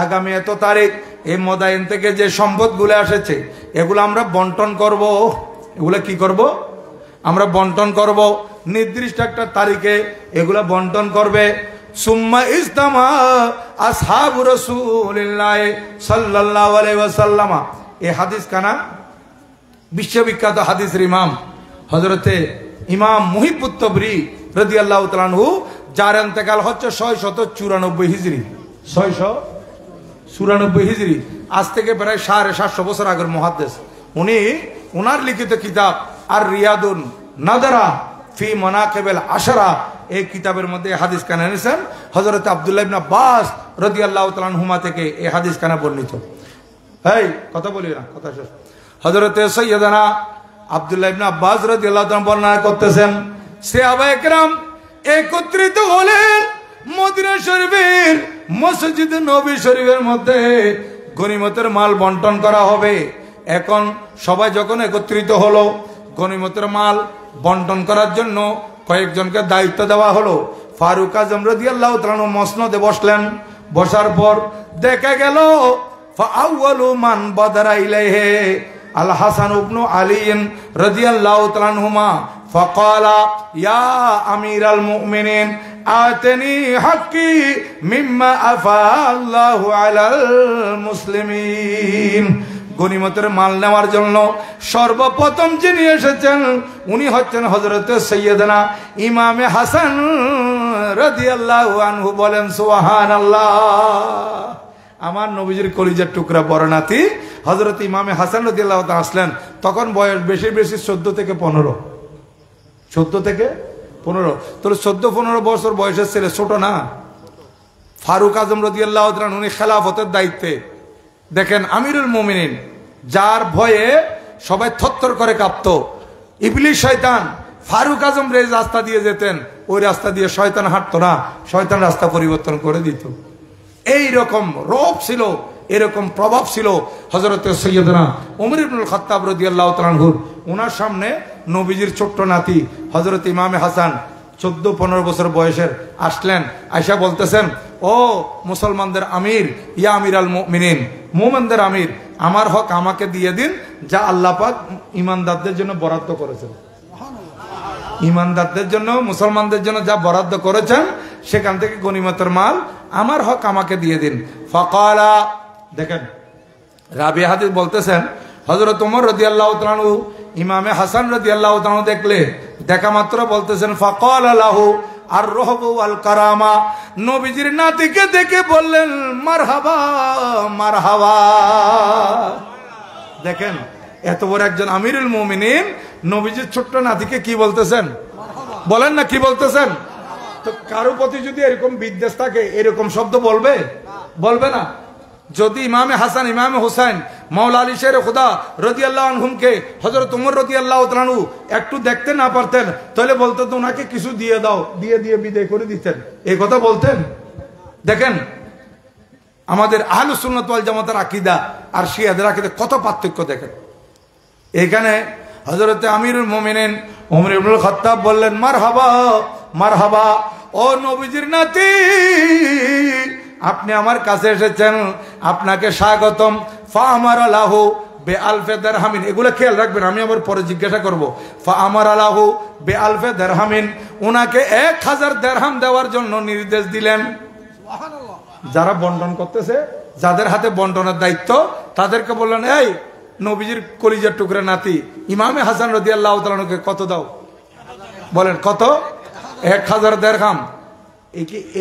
আগামী এত তারিখ এই মদায়েন থেকে যে সম্পদগুলো এসেছে এগুলো আমরা বন্টন করব। এগুলো কি করব? আমরা বন্টন করব। নির্দিষ্ট একটা তারিখে এগুলো বন্টন করবে। সুম্মা ইজতামা আসহাবু রাসূলিল্লাহ সাল্লাল্লাহু আলাইহি ওয়াসাল্লাম। এই হাদিস কানা বিশ্ববিখ্যাত হাদিসের ইমাম হযরতে ইমাম মুহিবুত তবরি রাদিয়াল্লাহু তাআলা আনহু, যার ইন্তেকাল হচ্ছে 694 হিজরি। 694 হিজরি, আজ থেকে প্রায় 750 বছর আগের মুহাদ্দিস। উনি ওনার লিখিত কিতাব আর রিয়াদুন নাদারা ফি মানাকিবিল আশরা, এই কিতাবের মধ্যে হাদিস কানা এনেছেন হযরত আব্দুল্লাহ ইবনে আব্বাস রাদিয়াল্লাহু তাআলা আনহুমা থেকে এই হাদিস কানা বর্ণিত। এই কথা বলি না, কথা শেষ। হযরত সাইয়্যিদানা আব্দুল্লাহ ইবনে আব্বাস রাদিয়াল্লাহু তাআলা বর্ণনা করতেছেন, সাহাবায়ে কেরাম একত্রিত হলেন মদিনা শরীফের মসজিদ নবী শরীফের মধ্যে গনিমতের মাল বন্টন করা হবে। এখন সবাই যখন একত্রিত হলো, গনিমতের মাল বন্টন করার জন্য কয়েকজনকে দায়িত্ব দেওয়া হলো। ফারুক আজম রাদিয়াল্লাহু তাআলা মসনদে বসলেন। বসার পর দেখা গেল ফাআউয়ালু মান বাদারা ইলাইহি আল হাসান ইবনে আলী রাদিয়াল্লাহু তাআলা আনহুমা ফাকালা ইয়া আমিরাল মুমিনিন আতনি হাক্কি মিম্মা আফা আল্লাহু আলাল মুসলিমিন। গনিমতের মাল নেওয়ার জন্য সর্বপ্রথম যিনি এসেছেন উনি হচ্ছেন হযরত সাইয়্যিদানা ইমামে হাসান রাদিয়াল্লাহু আনহু। বলেন সুবহানাল্লাহ। আমার নবীজির কলিজার টুকরা বড় নাতি হযরত ইমামে হাসান রাদিয়াল্লাহু তাআলা আসলেন। তখন বয়স বেশি বেশি 14 থেকে 15, 14 থেকে 15। তোর 14-15 বছর বয়সের ছেলে, ছোট না। ফারুক আজম রাদিয়াল্লাহু তাআলা উনি খেলাফতের দায়িত্বে। দেখেন আমিরুল মুমিনিন, যার ভয়ে সবাই থরথর করে কাঁপত, ইবলিস শয়তান ফারুক আজম রে রাস্তা দিয়ে যেতেন, ওই রাস্তা দিয়ে শয়তান হাঁটতো না, শয়তান রাস্তা পরিবর্তন করে দিত। এই রকম রূপ ছিল, এরকম প্রভাব ছিল হযরত সাইয়্যিদনা ওমর ইবনুল খাত্তাব রাদিয়াল্লাহু তাআলা আনহু। ওনার সামনে নবীজির ছোট্ট নাতি হযরত ইমামে হাসান 14-15 বছর বয়সের আসলেন। আয়েশা বলতেছেন, ও মুসলমানদের আমির, ইয়া আমিরাল মুমিনিন, মুমিনদের আমির, আমার হক আমাকে দিয়ে দিন যা আল্লাহ পাক ঈমানদারদের জন্য বরাদ্দ করেছেন। ঈমানদারদের জন্য, মুসলমানদের জন্য যা বরাদ্দ করেছেন সেখান থেকে গনিমতের মাল আমার হক আমাকে দিয়ে দিন। ফাকালা, দেখেন রাবি হাদিস বলতেছেন হযরত ওমর রাদিয়াল্লাহু তাআলা আনহু ইমামে হাসান রাদিয়াল্লাহু তাআলা দেখা মাত্র বলতেছেন ফাকালা লাহু আর রহবু ওয়াল কারামা। নবীজির নাতিকে দেখে বললেন মারহাবা মারহাবা। দেখেন এত বড় একজন আমিরুল মুমিনিন নবীজির ছোট্ট নাতিকে কি বলতেছেন? বলেন না কি বলতেছেন? তো কারো প্রতি যদি এরকম বিদ্বেষ থাকে এরকম শব্দ বলবে? বলবে না। যদি ইমামে হাসান, ইমামে হুসাইন, মাওলা আলী শের খুদা রাদিয়াল্লাহু আনহুমকে হযরত ওমর রাদিয়াল্লাহু তাআলা আনহু একটু দেখতে না পারতেন, তাহলে বলতেন তো ওনাকে কিছু দিয়ে দাও, দিয়ে দিয়ে বিদায় করে দিতেন, এই কথা বলতেন। দেখেন আমাদের আহলুস সুন্নাত ওয়াল জামাতের আকীদা আর শিয়াদের আকীদা কত পার্থক্য। দেখেন এখানে হযরত আমিরুল মুমিনিন ওমর ইবনুল খাত্তাব বললেন মারহাবা মারহাবা, ও নবীজির নাতি আপনি আমার কাছে এসেছেন, আপনাকে স্বাগতম। ফাআমারা লাহু বিআলফি দিরহামিন, এগুলো খেয়াল রাখবেন, আমি আবার পরে জিজ্ঞাসা করব। ফাআমারা লাহু বিআলফি দিরহামিন, উনাকে 1000 দিরহাম দেওয়ার জন্য নির্দেশ দিলেন। সুবহানাল্লাহ। যারা বন্টন করতেছে, যাদের হাতে বন্টনের দায়িত্ব, তাদেরকে বললেন এই নবীজির কলিজার টুকরা নাতি ইমামে হাসান রাদিয়াল্লাহু তাআলা আনহুকে কত দাও? বলেন কত? 1000 দিরহাম।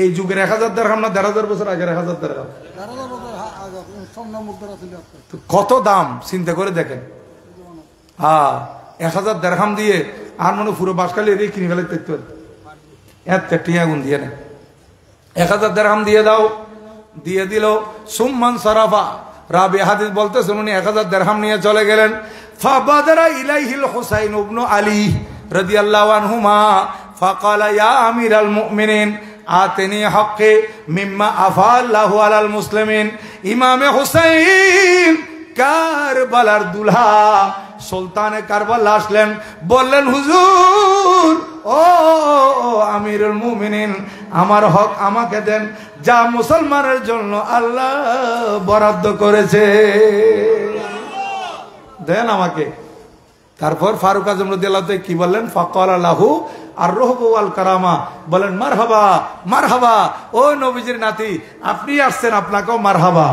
এই যুগের 1000 দিরহাম না 1000 বছর আগের 1000 দিরহাম? কত দাম চিন্তা করে দেখেন। 1000 দিরহাম দিয়ে আর মনে পুরো বাসকালি এর কিনে ফেলে দেখতে এত টিয়া গুণ দিয়ে নেই। 1000 দিরহাম দিয়ে দাও, দিয়ে দিল। সুম্মান সারাফা, রাবি হাদিস বলতেছেন উনি 1000 দিরহাম নিয়ে চলে গেলেন। ফাবাদারা ইলাইহিল হুসাইন ইবনে আলী রাদিয়াল্লাহু আনহুমা ফাকালা ইয়া আমিরাল মুমিনিন আতনি হাক্কি মিম্মা আফা আল্লাহু আলাল মুসলিমিন। ইমামে হুসাইন কারবালার দুলহা সুলতানে কারবালা আসলেন, বললেন হুজুর ও আমিরুল মুমিনিন আমার হক আমাকে দেন যা মুসলমানের জন্য আল্লাহ বরাদ্দ করেছে, দেন আমাকে। তারপর ফারুক আজম রাদিয়াল্লাহু তাআলা কি বললেন? ফাকালা লাহু আর রহবু ওয়াল কারামা, বলেন মারহাবা মারহাবা, ও নবীজির নাতি আপনি আসছেন, আপনাকেও মারহাবা।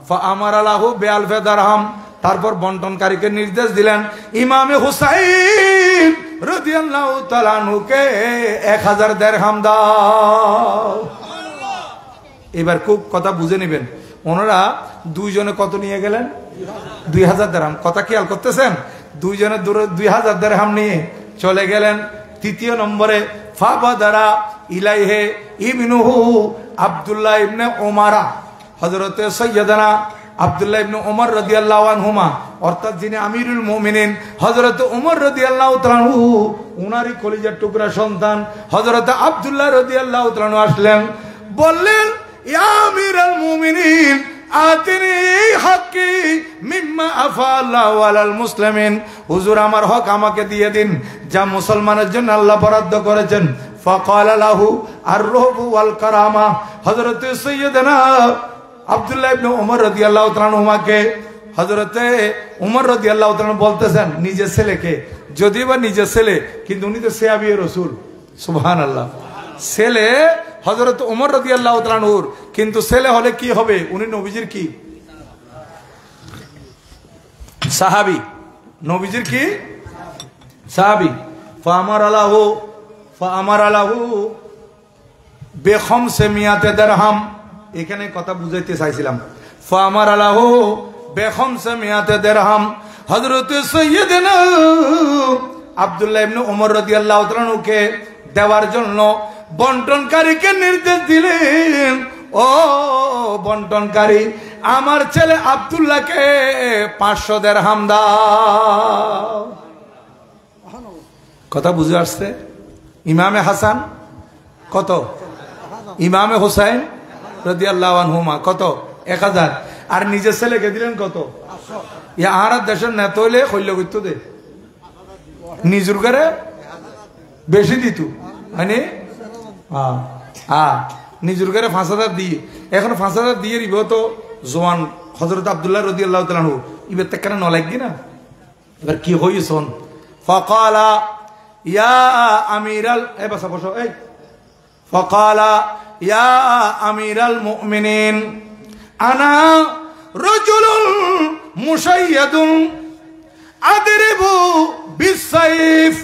ফাআমারা লাহু বিআলফি দিরহাম, তারপর বন্টনকারীকে নির্দেশ দিলেন ইমামে হুসাইন রাদিয়াল্লাহু তাআলা আনহুকে 1000 দিরহাম দাও। এবার খুব কথা বুঝে নেবেন, ওনারা দুইজনে কত নিয়ে গেলেন? 2000 দিরহাম। কথা খেয়াল করতেছেন? দুইজনে 2000 দিরহাম নিয়ে চলে গেলেন। তৃতীয় নম্বরে ফাবাদারা ইলাইহি ইবনুহু আব্দুল্লাহ ইবনে উমারা, হযরত সাইয়্যিদানা আব্দুল্লাহ ইবনে ওমর রাদিয়াল্লাহু আনহুমা, অর্থাৎ যিনি আমিরুল মুমিনিন হযরত ওমর রাদিয়াল্লাহু তাআলা আনহু, উনারই কলিজার টুকরা সন্তান হযরত আব্দুল্লাহ রাদিয়াল্লাহু তাআলা আনহু আসলেন, বললেন ইয়া আমিরুল মুমিনিন আতিনি হাক্কি মিম্মা আফা আল্লাহু আলাল মুসলিমিন, হুজুর আমার হক আমাকে দিয়ে দিন যা মুসলমানের জন্য আল্লাহ বরাদ্দ করেছেন। ফাকালা লাহু আর-রুহবু ওয়াল কারামা, হযরত সাইয়্যিদানা আব্দুল্লাহ ইবনে ওমর রাদিয়াল্লাহু তাআলা আনহুমাকে হযরতে ওমর রাদিয়াল্লাহু তাআলা বলতেছেন নিজের ছেলেকে, যদিও বা নিজের ছেলে কিন্তু উনি তো সাহাবী রাসূল, সুবহানাল্লাহ, ছেলে হযরত ওমর রাদিয়াল্লাহু তাআলা আনহুর, কিন্তু ছেলে হলে কি হবে, উনি নবীজির কি সাহাবী, নবীজির কি সাহাবী। ফাআমারা লাহু বিখামসি মিয়াতি দিরহাম, এখানে কথা বুঝাইতে চাইছিলাম। ফাআমারা লাহু বিখামসি মিয়াতি দিরহাম, হযরত সাইয়্যিদনা আব্দুল্লাহ ইবনে ওমর রাদিয়াল্লাহু তাআলা আনহুকে দেওয়ার জন্য বন্টনকারীকে নির্দেশ দিলেন, ও বন্টনকারী আমার ছেলে আব্দুল্লাহকে 500 দিরহাম দাও। কথা বুঝে আসছে? ইমামে হাসান কত, ইমামে হুসাইন রাদিয়াল্লাহু আনহুমা কত, 1000, আর নিজের ছেলেকে দিলেন কত? ইয়া আর দেশের নেতা হইলে কইল কইতো দে নিজুর করে বেশি দিত, মানে নিজুর করে 5000 দিয়ে, এখন 5000 দিয়ে দিব তো জোয়ান হযরত আব্দুল্লাহ রাদিয়াল্লাহু তাআলা আনহু ইবে তে কেন লাগি না, এবার কি হইছন? ফাকালা ইয়া আমিরাল, এই বাসা বসো, এই ফাকালা ইয়া আমিরাল মুমিনিন আনা রাজুলুন মুশাইয়াদুন আদরিবু বিসাইফ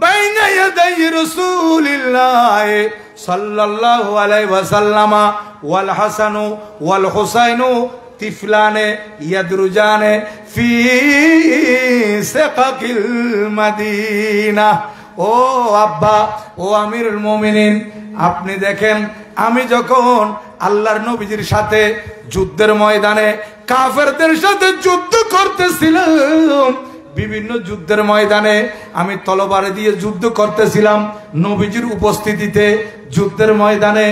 বাইনা ইয়াদাই রাসূলিল্লাহ সাল্লাল্লাহু আলাইহি ওয়াসাল্লাম ওয়াল হাসানু ওয়াল হুসাইনু তিফলানে ইয়াদরুজানে ফি সাকাকিল মাদিনা। ও আব্বা, ও আমিরুল মুমিনিন, আপনি দেখেন আমি যখন আল্লাহর নবীজির সাথে যুদ্ধের ময়দানে কাফেরদের সাথে যুদ্ধ করতেছিলাম, বিভিন্ন যুদ্ধের ময়দানে আমি তলোয়ার দিয়ে যুদ্ধ করতেছিলাম নবীজির উপস্থিতিতে যুদ্ধের ময়দানে,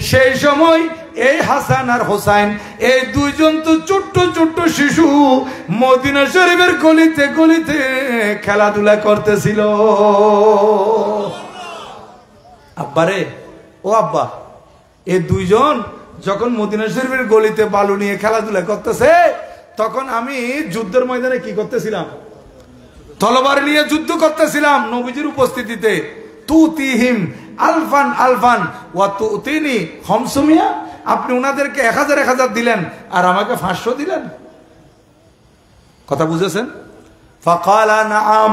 সেই সময় এই হাসান আর হোসাইন এই দুইজন তো ছোট্ট ছোট্ট শিশু মদিনা শরীফের গলিতে গলিতে খেলাধুলা করতেছিল। আব্বারে, ও আব্বা, এই দুইজন যখন মদিনা শরীফের গলিতে বালু নিয়ে খেলাধুলা করতেছে, তখন আমি যুদ্ধের ময়দানে কি করতেছিলাম? তলোয়ার নিয়ে যুদ্ধ করতেছিলাম নবীজির উপস্থিতিতে। তুতিহিম আলফান আলফান ওয়া তুতিনি খামসুমিয়া, আপনি উনাদেরকে 1000 দিলেন আর আমাকে 500 দিলেন। কথা বুঝেছেন? ফাকালা নাআম,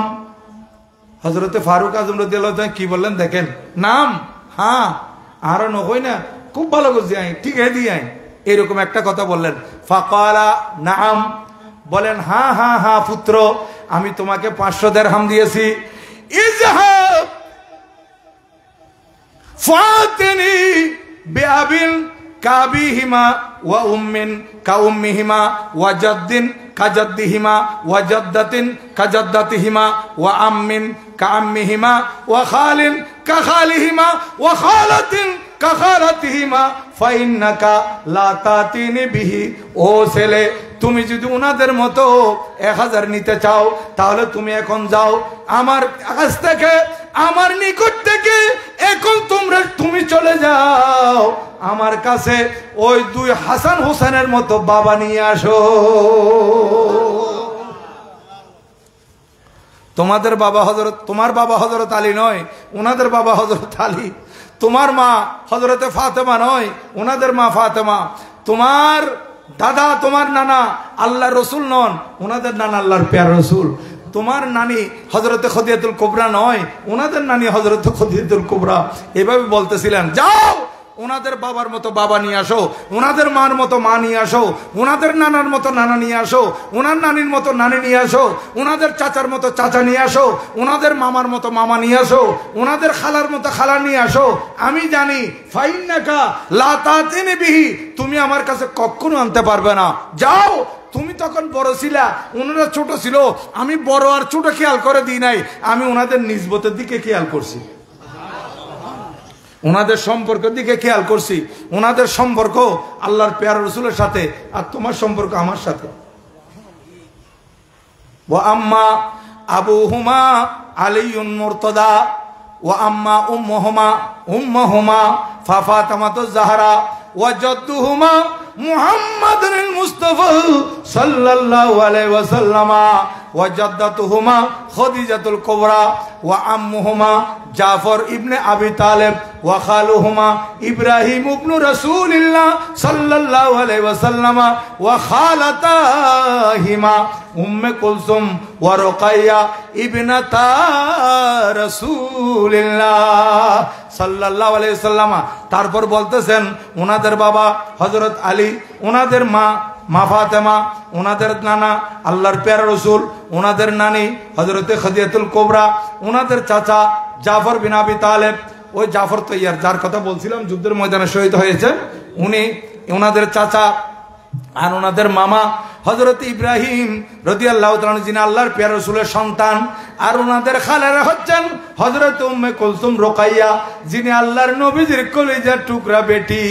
হযরতে ফারুক আযম রাদিয়াল্লাহু তাআলা কি বললেন দেখেন, নাম, হ্যাঁ, আর নহই না, খুব ভালো করে দিই, ঠিক আছে দিই, এরকম একটা কথা বললেন। ফাকালা নাআম, বলেন হ্যাঁ হ্যাঁ হ্যাঁ পুত্র, আমি তোমাকে 500 দিরহাম দিয়েছি। ইযহাব ফাতিনি বিআবিল কাবিহিমা ওয়া উম্মিন কাউম্মিহিমা ওয়া জাদ্দিন কাজাদ্দিহিমা ওয়া জাদ্দাতিন কাজাদ্দাতিহিমা ওয়া আম্মিন কাআম্মিহিমা ওয়া খালিন কাখালিহিমা ওয়া খালাতিন কাখালাতিহিমা ফাইন্নাকা লা তাতিনি বিহি। ও ছেলে, তুমি যদি উনাদের মতো 1000 নিতে চাও তাহলে তুমি এখন যাও আমার কাছ থেকে, আমার নিকট থেকে এখন তুমি চলে যাও আমার কাছে, ওই 2 হাসান হোসেনের মতো বাবা নিয়ে আসো। তোমাদের বাবা হযরত, তোমার বাবা হযরত আলী নয়, উনাদের বাবা হযরত আলী। তোমার মা হযরতে ফাতেমা নয়, উনাদের মা ফাতেমা। তোমার দাদা, তোমার নানা আল্লাহর রাসূল নন, উনাদের নানা আল্লাহর প্যার রাসূল। তোমার নানি হযরতে খদিজাতুল কুবরা নয়, উনাদের নানি হযরতে খদিজাতুল কুবরা। এভাবে বলতেছিলেন, যাও ওনাদের বাবার মতো বাবা নিয়ে আসো, ওনাদের মার মতো মা নিয়ে আসো, ওনাদের নানার মতো নানা নিয়ে আসো, ওনার নানির মতো নানি নিয়ে আসো, ওনাদের চাচার মতো চাচা নিয়ে আসো, ওনাদের মামার মতো মামা নিয়ে আসো, ওনাদের খালার মতো খালা নিয়ে আসো। আমি জানি ফাইন্নাকা লা তাতিনি বিহি, তুমি আমার কাছে কখনো আনতে পারবে না। যাও, তুমি তখন বড় ছিলা, ওনারা ছোট ছিল। আমি বড় আর ছোট খেয়াল করে দিই নাই, আমি ওনাদের নিসবতের দিকে খেয়াল করছি, ওনাদের সম্পর্কের দিকে খেয়াল করছি। ওনাদের সম্পর্ক আল্লাহর প্যারা রসুলের সাথে, আর তোমার সম্পর্ক আমার সাথে। ওয়া আম্মা আবুহুমা আলিয়ুন মুরতাদা ওয়া আম্মা উম্মুহুমা ফাতিমাতুজ জাহরা ওয়া জাদ্দুহুমা মুহাম্মাদুল মুস্তাফা সাল্লাল্লাহু আলাইহি ওয়াসাল্লাম ওয়া জাদ্দাতুহুমা খাদিজাতুল কুবরা ওয়া আম্মুহুমা জাফর ইবনে আবি তালেব ওয়া খালুহুমা ইব্রাহিম ইবনে রাসূলিল্লাহ সাল্লাল্লাহু আলাইহি ওয়াসাল্লাম ওয়া খালাতাহিমা উম্মে কুলসুম ওয়া রুকাইয়া ইবনাতা রাসূলিল্লাহ সাল্লাল্লাহু আলাইহি ওয়াসাল্লাম। তারপর বলতেছেন ওনাদের বাবা হযরত আলী, ওনাদের মা ফাতেমা, ওনাদের নানা আল্লাহর প্যারা রসুল, ওনাদের নানি হযরতে খাদিজাতুল কুবরা, ওনাদের চাচা জাফর বিন আবি তালেব, ওই জাফর তৈয়ার যার কথা বলছিলাম যুদ্ধের ময়দানে শহীদ হয়েছে, উনি ওনাদের চাচা। আর ওনাদের মামা হযরত ইব্রাহিম রাদিয়াল্লাহু তাআলা যিনি আল্লাহর প্যারা রাসূলের সন্তান। আর ওনাদের খালারা হচ্ছেন হযরত উম্মে কুলসুম রুকাইয়া, যিনি আল্লাহর নবীজির কলিজার টুকরা বেটি।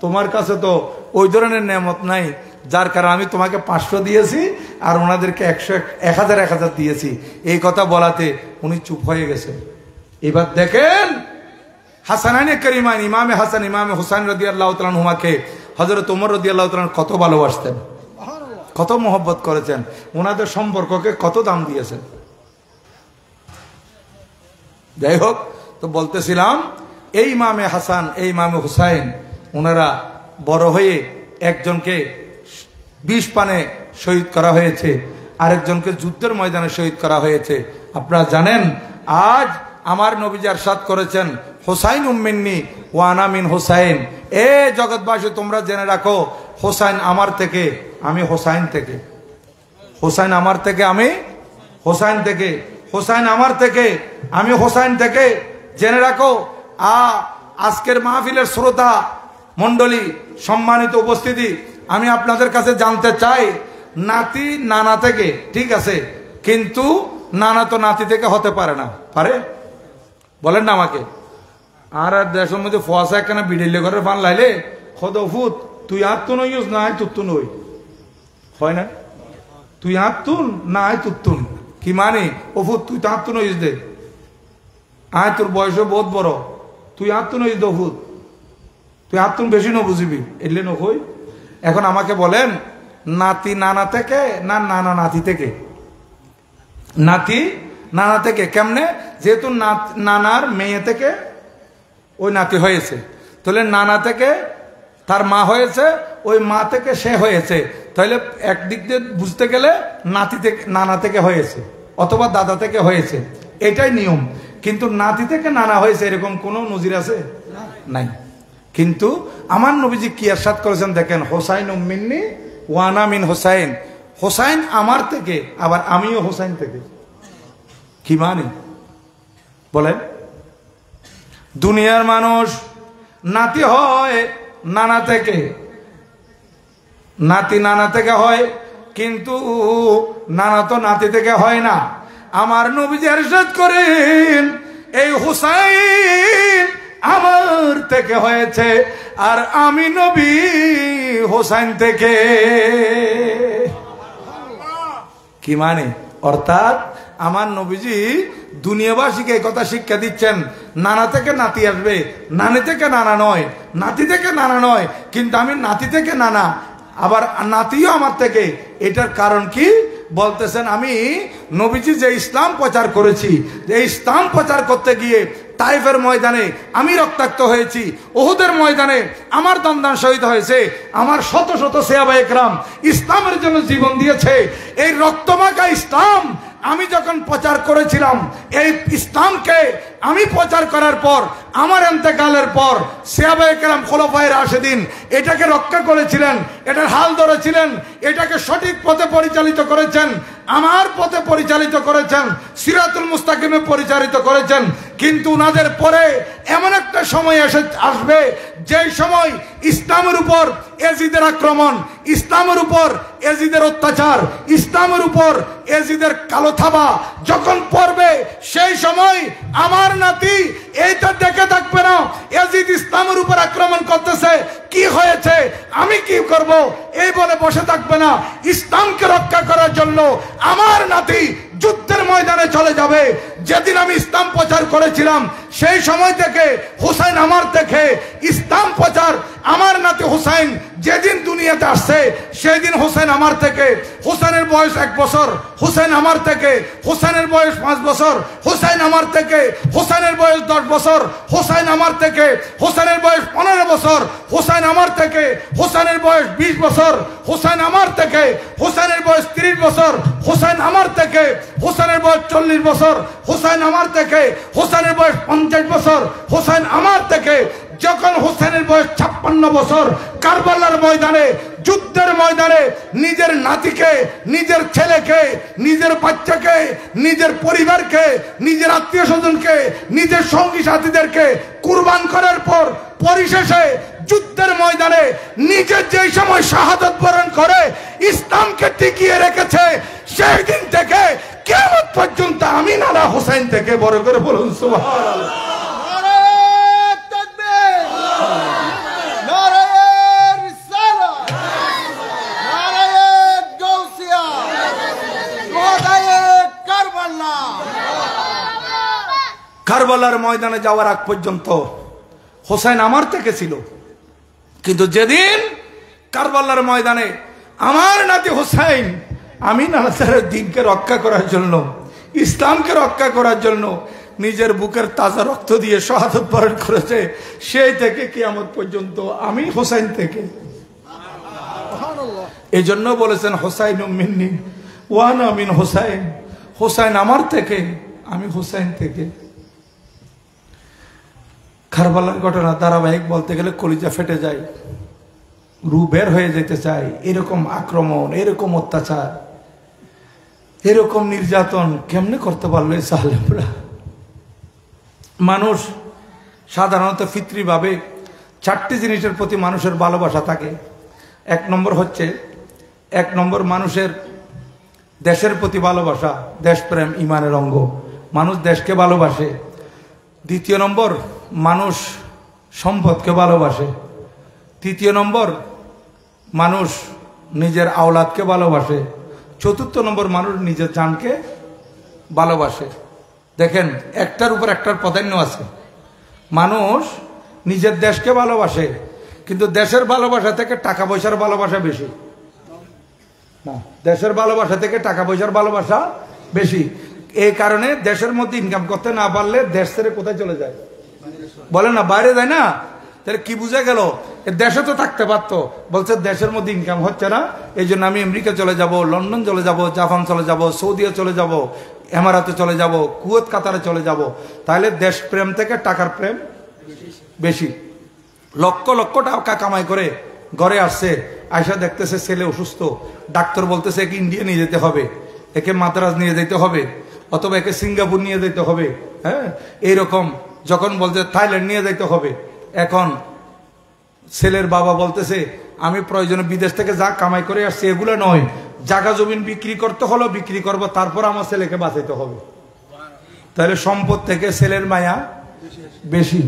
তোমার কাছে তো ওই ধরনের নেয়ামত নাই, যার কারণে আমি তোমাকে 500 দিয়েছি আর ওনাদেরকে 100 1000 দিয়েছি। এই কথা বলাতে উনি চুপ হয়ে গেছেন। এবার দেখেন হাসানাইনে কারিমাইন ইমামে হাসান ইমামে হুসাইন রাদিয়াল্লাহু তাআলা আনহুমাকে হযরত ওমর রাদিয়াল্লাহু তাআলা কত ভালোবাসতেন, কত মহব্বত করেছেন, ওনাদের সম্পর্ককে কত দাম দিয়েছেন। যাই হোক, তো বলতেছিলাম এই ইমামে হাসান এই ইমামে হুসাইন ওনারা বড় হয়ে একজনকে 20 পানে শহীদ করা হয়েছে, আরেকজনকে যুদ্ধের ময়দানে শহীদ করা হয়েছে। আপনারা জানেন আজ আমার নবীজি ইরশাদ করেছেন হুসাইন মিন্নি ওয়া আনা মিন হুসাইন। এ জগৎবাসী তোমরা জেনে রাখো, হুসাইন আমার থেকে, আমি হুসাইন থেকে, হুসাইন আমার থেকে, আমি হুসাইন থেকে, হুসাইন আমার থেকে, আমি হুসাইন থেকে। জেনে রাখো। আজকের মাহফিলের শ্রোতা মণ্ডলী, সম্মানিত উপস্থিতি, আমি আপনাদের কাছে জানতে চাই, নাতি নানা থেকে ঠিক আছে, কিন্তু নানা তো নাতি থেকে হতে পারে না, পারে? বলেন না আমাকে। আর দেশের মধ্যে ফসা একখানা বিড়িলে ঘরের ফান লাইলে খদ ফুত তুই আর তো নইস না আয় তুত্তুন হই হয় না, তুই আর তুন না আয় তুত্তুন, কি মানে ও ফুত তুই তো আর তো নইস দে, আয় তোর বয়সও বহুত বড়, তুই আর তো নইস দো ফুত, তুই আর তুন বেশি ন বুঝিবি এলে নই। এখন আমাকে বলেন নাতি নানা থেকে না নানা নাতি থেকে? নাতি নানা থেকে কেমনে? যেহেতু নানার মেয়ে থেকে ওই নাতি হয়েছে, তাহলে নানা থেকে তার মা হয়েছে, ওই মা থেকে সে হয়েছে, তাহলে একদিক দিয়ে বুঝতে গেলে নাতি থেকে নানা থেকে হয়েছে অথবা দাদা থেকে হয়েছে, এটাই নিয়ম। কিন্তু নাতি থেকে নানা হয়েছে এরকম কোনো নজির আছে? নাই। কিন্তু আমার নবীজি কি ইরশাদ করেছেন দেখেন, হুসাইন মিন্নি ওয়া আনা মিন হুসাইন। হুসাইন আমার থেকে, আবার আমিও হুসাইন থেকে। কি মানে বলেন? দুনিয়ার মানুষ নাতি হয় নানা থেকে, নাতি নানা থেকে হয়, কিন্তু নানা তো নাতি থেকে হয় না। আমার নবীজি ইরশাদ করেন এই হুসাইন আমার থেকে হয়েছে, আর আমি নবী হুসাইন থেকে। কি মানে? অর্থাৎ আমার নবীজি দুনিয়াবাসীকে এই কথা শিক্ষা দিচ্ছেন, নানা থেকে নাতি আসবে, নানি থেকে নানা নয়, নাতি থেকে নানা নয়, কিন্তু আমি নাতি থেকে নানা, আবার নাতিও আমার থেকে। এটার কারণ কি বলতেছেন, আমি নবীজি যে ইসলাম প্রচার করেছি, এই ইসলাম প্রচার করতে গিয়ে তাইফের ময়দানে আমি রক্তাক্ত হয়েছি, উহুদের ময়দানে আমার দন্দান শহীদ হয়েছে, আমার শত শত সাহাবা একরাম ইসলামের জন্য জীবন দিয়েছে। এই রক্তমাখা ইসলাম আমি যখন প্রচার করেছিলাম এই ইসলামকে, আমি প্রচার করার পর আমার ইন্তেকালের পর সাহাবায়ে কেরাম খোলাফায়ে রাশিদিন এটাকে রক্ষা করেছিলেন, এটার হাল ধরেছিলেন, এটাকে সঠিক পথে পরিচালিত করেছেন, আমার পথে পরিচালিত করেছেন, সিরাতুল মুস্তাকিমে পরিচালিত করেছেন। কিন্তু উনাদের পরে এমন একটা সময় আসবে যেই সময় ইসলামের উপর এজিদের আক্রমণ, ইসলামের উপর এজিদের অত্যাচার, ইসলামের উপর এজিদের কালো থাবা যখন পড়বে, সেই সময় আমার নাতি এইটা দেখে থাকবে না এজিদ ইসলামের উপর আক্রমণ করতেছে, কি হয়েছে, আমি কি করব, এই বলে বসে থাকবে না। ইসলামকে রক্ষা করার জন্য আমার নাতি যুদ্ধের ময়দানে চলে যাবে। যেদিন আমি ইসলাম প্রচার করেছিলাম সেই সময় থেকে হুসাইন আমার থেকে ইসলাম প্রচার, আমার নাতি হুসাইন যেদিন দুনিয়াতে আসছে সেই দিন হুসাইন আমার থেকে, হুসাইনের বয়স 1 বছর, হুসাইন আমার থেকে, হুসাইনের বয়স 5 বছর, হুসাইন আমার থেকে, হুসাইনের বয়স 10 বছর, হুসাইন আমার থেকে, হুসাইনের বয়স 15 বছর, হুসাইন আমার থেকে, হুসাইনের বয়স 20 বছর, হুসাইন আমার থেকে, হুসাইনের বয়স 30 বছর, হুসাইন আমার থেকে, হুসাইনের বয়স 40 বছর, হুসাইন আমার থেকে, হুসাইনের বয়স 50 বছর, হুসাইন আমার থেকে। যখন হুসাইনের বয়স 56 বছর কারবালার ময়দানে, যুদ্ধের ময়দানে নিজের নাতিকে, নিজের ছেলেকে, নিজের বাচ্চাকে, নিজের পরিবারকে, নিজের আত্মীয় স্বজনকে, নিজের সঙ্গী সাথীদেরকে কুরবান করার পর পরিশেষে যুদ্ধের ময়দানে নিজের যেই সময় শাহাদাত বরণ করে ইসলামকে টিকিয়ে রেখেছে, সেই দিন থেকে কিয়ামত পর্যন্ত আমি নানা হুসাইন থেকে, বড় করে বলুন সুবহানাল্লাহ। কারবালার ময়দানে যাওয়ার আগ পর্যন্ত হোসেন আমার থেকে ছিল, কিন্তু যেদিন কারবালার ময়দানে আমার নাতি হোসেন আমিন আলাইহিস দিনকে রক্ষা করার জন্য, ইসলামকে রক্ষা করার জন্য নিজের বুকের তাজা রক্ত দিয়ে শাহাদাত বরণ করেছে, সেই থেকে কিয়ামত পর্যন্ত আমি হোসেন থেকে। এই জন্য বলেছেন হোসাইন মিন্নি ওয়া আনা মিন হোসাইন, হোসেন আমার থেকে, আমি হোসেন থেকে। কারবালার ঘটনা ধারাবাহিক বলতে গেলে কলিজা ফেটে যায়, রু বের হয়ে যেতে চায়। এরকম আক্রমণ, এরকম অত্যাচার, এরকম নির্যাতন কেমনে করতে পারলো এই সালেমরা? মানুষ সাধারণত ফিতরিভাবে 4টি জিনিসের প্রতি মানুষের ভালোবাসা থাকে। 1 নম্বর হচ্ছে, 1 নম্বর মানুষের দেশের প্রতি ভালোবাসা, দেশপ্রেম ইমানের অঙ্গ, মানুষ দেশকে ভালোবাসে। 2 নম্বর মানুষ সম্পদকে ভালোবাসে। 3 নম্বর মানুষ নিজের আওলাদকে ভালোবাসে। 4 নম্বর মানুষ নিজের জানকে ভালোবাসে। দেখেন, একটার উপর একটার প্রাধান্য আছে। মানুষ নিজের দেশকে ভালোবাসে, কিন্তু দেশের ভালোবাসা থেকে টাকা পয়সার ভালোবাসা বেশি না, দেশের ভালোবাসা থেকে টাকা পয়সার ভালোবাসা বেশি। এই কারণে দেশের মধ্যে ইনকাম করতে না পারলে দেশ ছেড়ে কোথায় চলে যায় বলে না, বাইরে যায় না। তাহলে কি বুঝা গেল? দেশে তো থাকতে পারতো, বলছে দেশের মধ্যে ইনকাম হচ্ছে না, এই জন্য আমি আমেরিকা চলে যাব, লন্ডন চলে যাব, জাপান চলে যাব, সৌদিয়া চলে যাব, এমারাতে চলে যাব, কুয়েত কাতারে চলে যাব। তাহলে দেশ প্রেম থেকে টাকার প্রেম বেশি। লক্ষ লক্ষ টাকা কামাই করে ঘরে আসছে, আয়সা দেখতেছে ছেলে অসুস্থ, ডাক্তার বলতেছে একে ইন্ডিয়া নিয়ে যেতে হবে, একে মাদ্রাজ নিয়ে যেতে হবে, অথবা একে সিঙ্গাপুর নিয়ে যেতে হবে। হ্যাঁ, এইরকম যখন বলছে থাইল্যান্ড নিয়ে যেতে হবে, এখন ছেলের বাবা বলতেছে আমি প্রয়োজনে বিদেশ থেকে যা কামাই করে আসছি এগুলো নয়, জায়গা জমিন বিক্রি করতে হলো, বিক্রি করবো, তারপর আমার ছেলেকে বাঁচাইতে হবে। তাহলে সম্পদ থেকে ছেলের মায়া বেশি।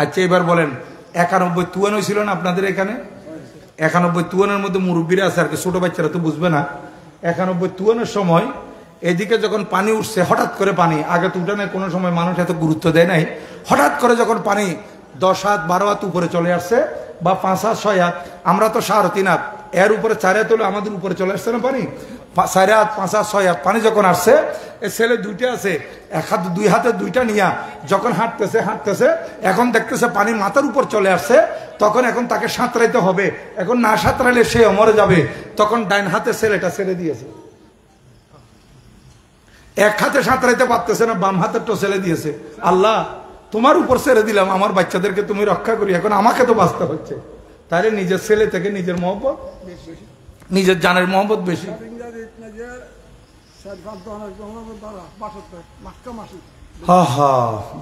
আচ্ছা, এবার বলেন 91 তুয়ান হয়েছিল না আপনাদের এখানে? 91 তুয়ানের মধ্যে মুরব্বীরা আছে আর কি, ছোট বাচ্চারা তো বুঝবে না। 91 তুয়ানের সময় এদিকে যখন পানি উঠছে, হঠাৎ করে পানি, আগে তো উঠানে কোনো সময় মানুষ এত গুরুত্ব দেয় নাই, হঠাৎ করে যখন পানি 10 হাত 12 হাত উপরে চলে আসছে, বা 5 হাত 6 হাত, আমরা তো 3.5 হাত, এর উপরে 4 হাত হলে আমাদের উপরে চলে আসছে না পানি, 4 হাত 5 হাত 6 হাত পানি যখন আসছে, এ ছেলে 2টা আছে, 1 হাত 2 হাতে 2টা নিয়া যখন হাঁটতেছে হাঁটতেছে, এখন দেখতেছে পানি মাথার উপর চলে আসছে, তখন এখন তাকে সাঁতরাইতে হবে, এখন না সাঁতরাইলে সে মরে যাবে, তখন ডাইন হাতে ছেলেটা ছেড়ে দিয়েছে। এক হাতে সাঁতরাইতে পারতেছে না, বাম হাতের তো ছেড়ে দিয়েছে। আল্লাহ তোমার উপর ছেড়ে দিলাম, আমার বাচ্চাদেরকে তুমি রক্ষা করি, এখন আমাকে তো বাঁচতে হচ্ছে। তাহলে নিজের ছেলে থেকে নিজের মহব্বত, নিজের জানের মহব্বত বেশি।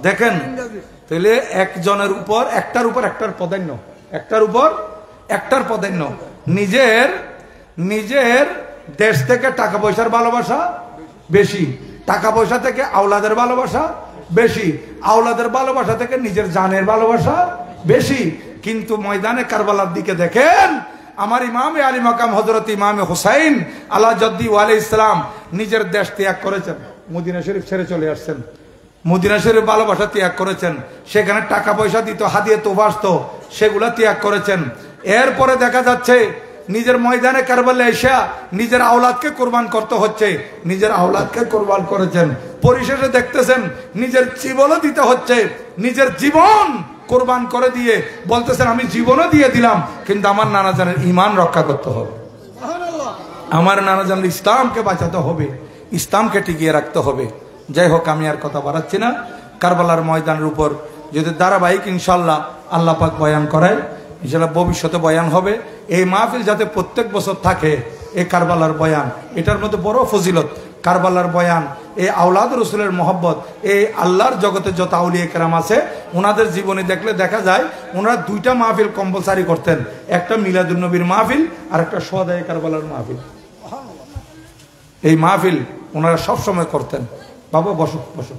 দেখেন তাহলে একজনের উপর একটার প্রাধান্য, একটার উপর একটার প্রাধান্য। নিজের নিজের দেশ থেকে টাকা পয়সার ভালোবাসা বেশি, টাকা পয়সা থেকে আওলাদের ভালোবাসা বেশি, আওলাদের ভালোবাসা থেকে নিজের জানের ভালোবাসা বেশি। কিন্তু ময়দানে কারবালার দিকে দেখেন, আমার ইমামে আলী মাকাম হযরত ইমামে হুসাইন আলা জদ্দি আলাইহিস সালাম নিজের দেশ ত্যাগ করেছেন, মদিনা শরীফ ছেড়ে চলে আসছেন। মদিনা শরীফ ভালোবাসা ত্যাগ করেছেন, সেখানে টাকা পয়সা দিত, হাদিয়ে তোফা আসতো, সেগুলা ত্যাগ করেছেন। এরপরে দেখা যাচ্ছে নিজের ময়দানে কারবালা এসে নিজের আওলাদকে কোরবান করতে হচ্ছে, নিজের আওলাদকে কোরবান করেছেন। পরিশেষে দেখতেছেন নিজের জীবনও দিতে হচ্ছে, নিজের জীবন কোরবান করে দিয়ে বলতেছেন আমি জীবনও দিয়ে দিলাম, কিন্তু আমার নানা জানের ঈমান রক্ষা করতে হবে, আমার নানা জানের ইসলামকে বাঁচাতে হবে, ইসলামকে টিকিয়ে রাখতে হবে। যাই হোক, আমি আর কথা বাড়াচ্ছি না। কারবালার ময়দানের উপর যদি ধারাবাহিক ইনশাল্লাহ আল্লাহ পাক বয়ান করেন, ইনশাল্লাহ ভবিষ্যতে বয়ান হবে। এই মাহফিল যাতে প্রত্যেক বছর থাকে, এই কারবালার বয়ান, এটার মধ্যে বড় ফজিলত। কারবালার বয়ান, এই আওলাদ রসুলের মহব্বত, এই আল্লাহর জগতে যত আউলিয়া কেরাম আছে ওনাদের জীবনে দেখলে দেখা যায় ওনারা দুইটা মাহফিল কম্পালসারি করতেন, একটা মিলাদুন নবীর মাহফিল আর একটা সোহাদায়ে কারবালার মাহফিল। এই মাহফিল ওনারা সবসময় করতেন। বাবা বসো বসো।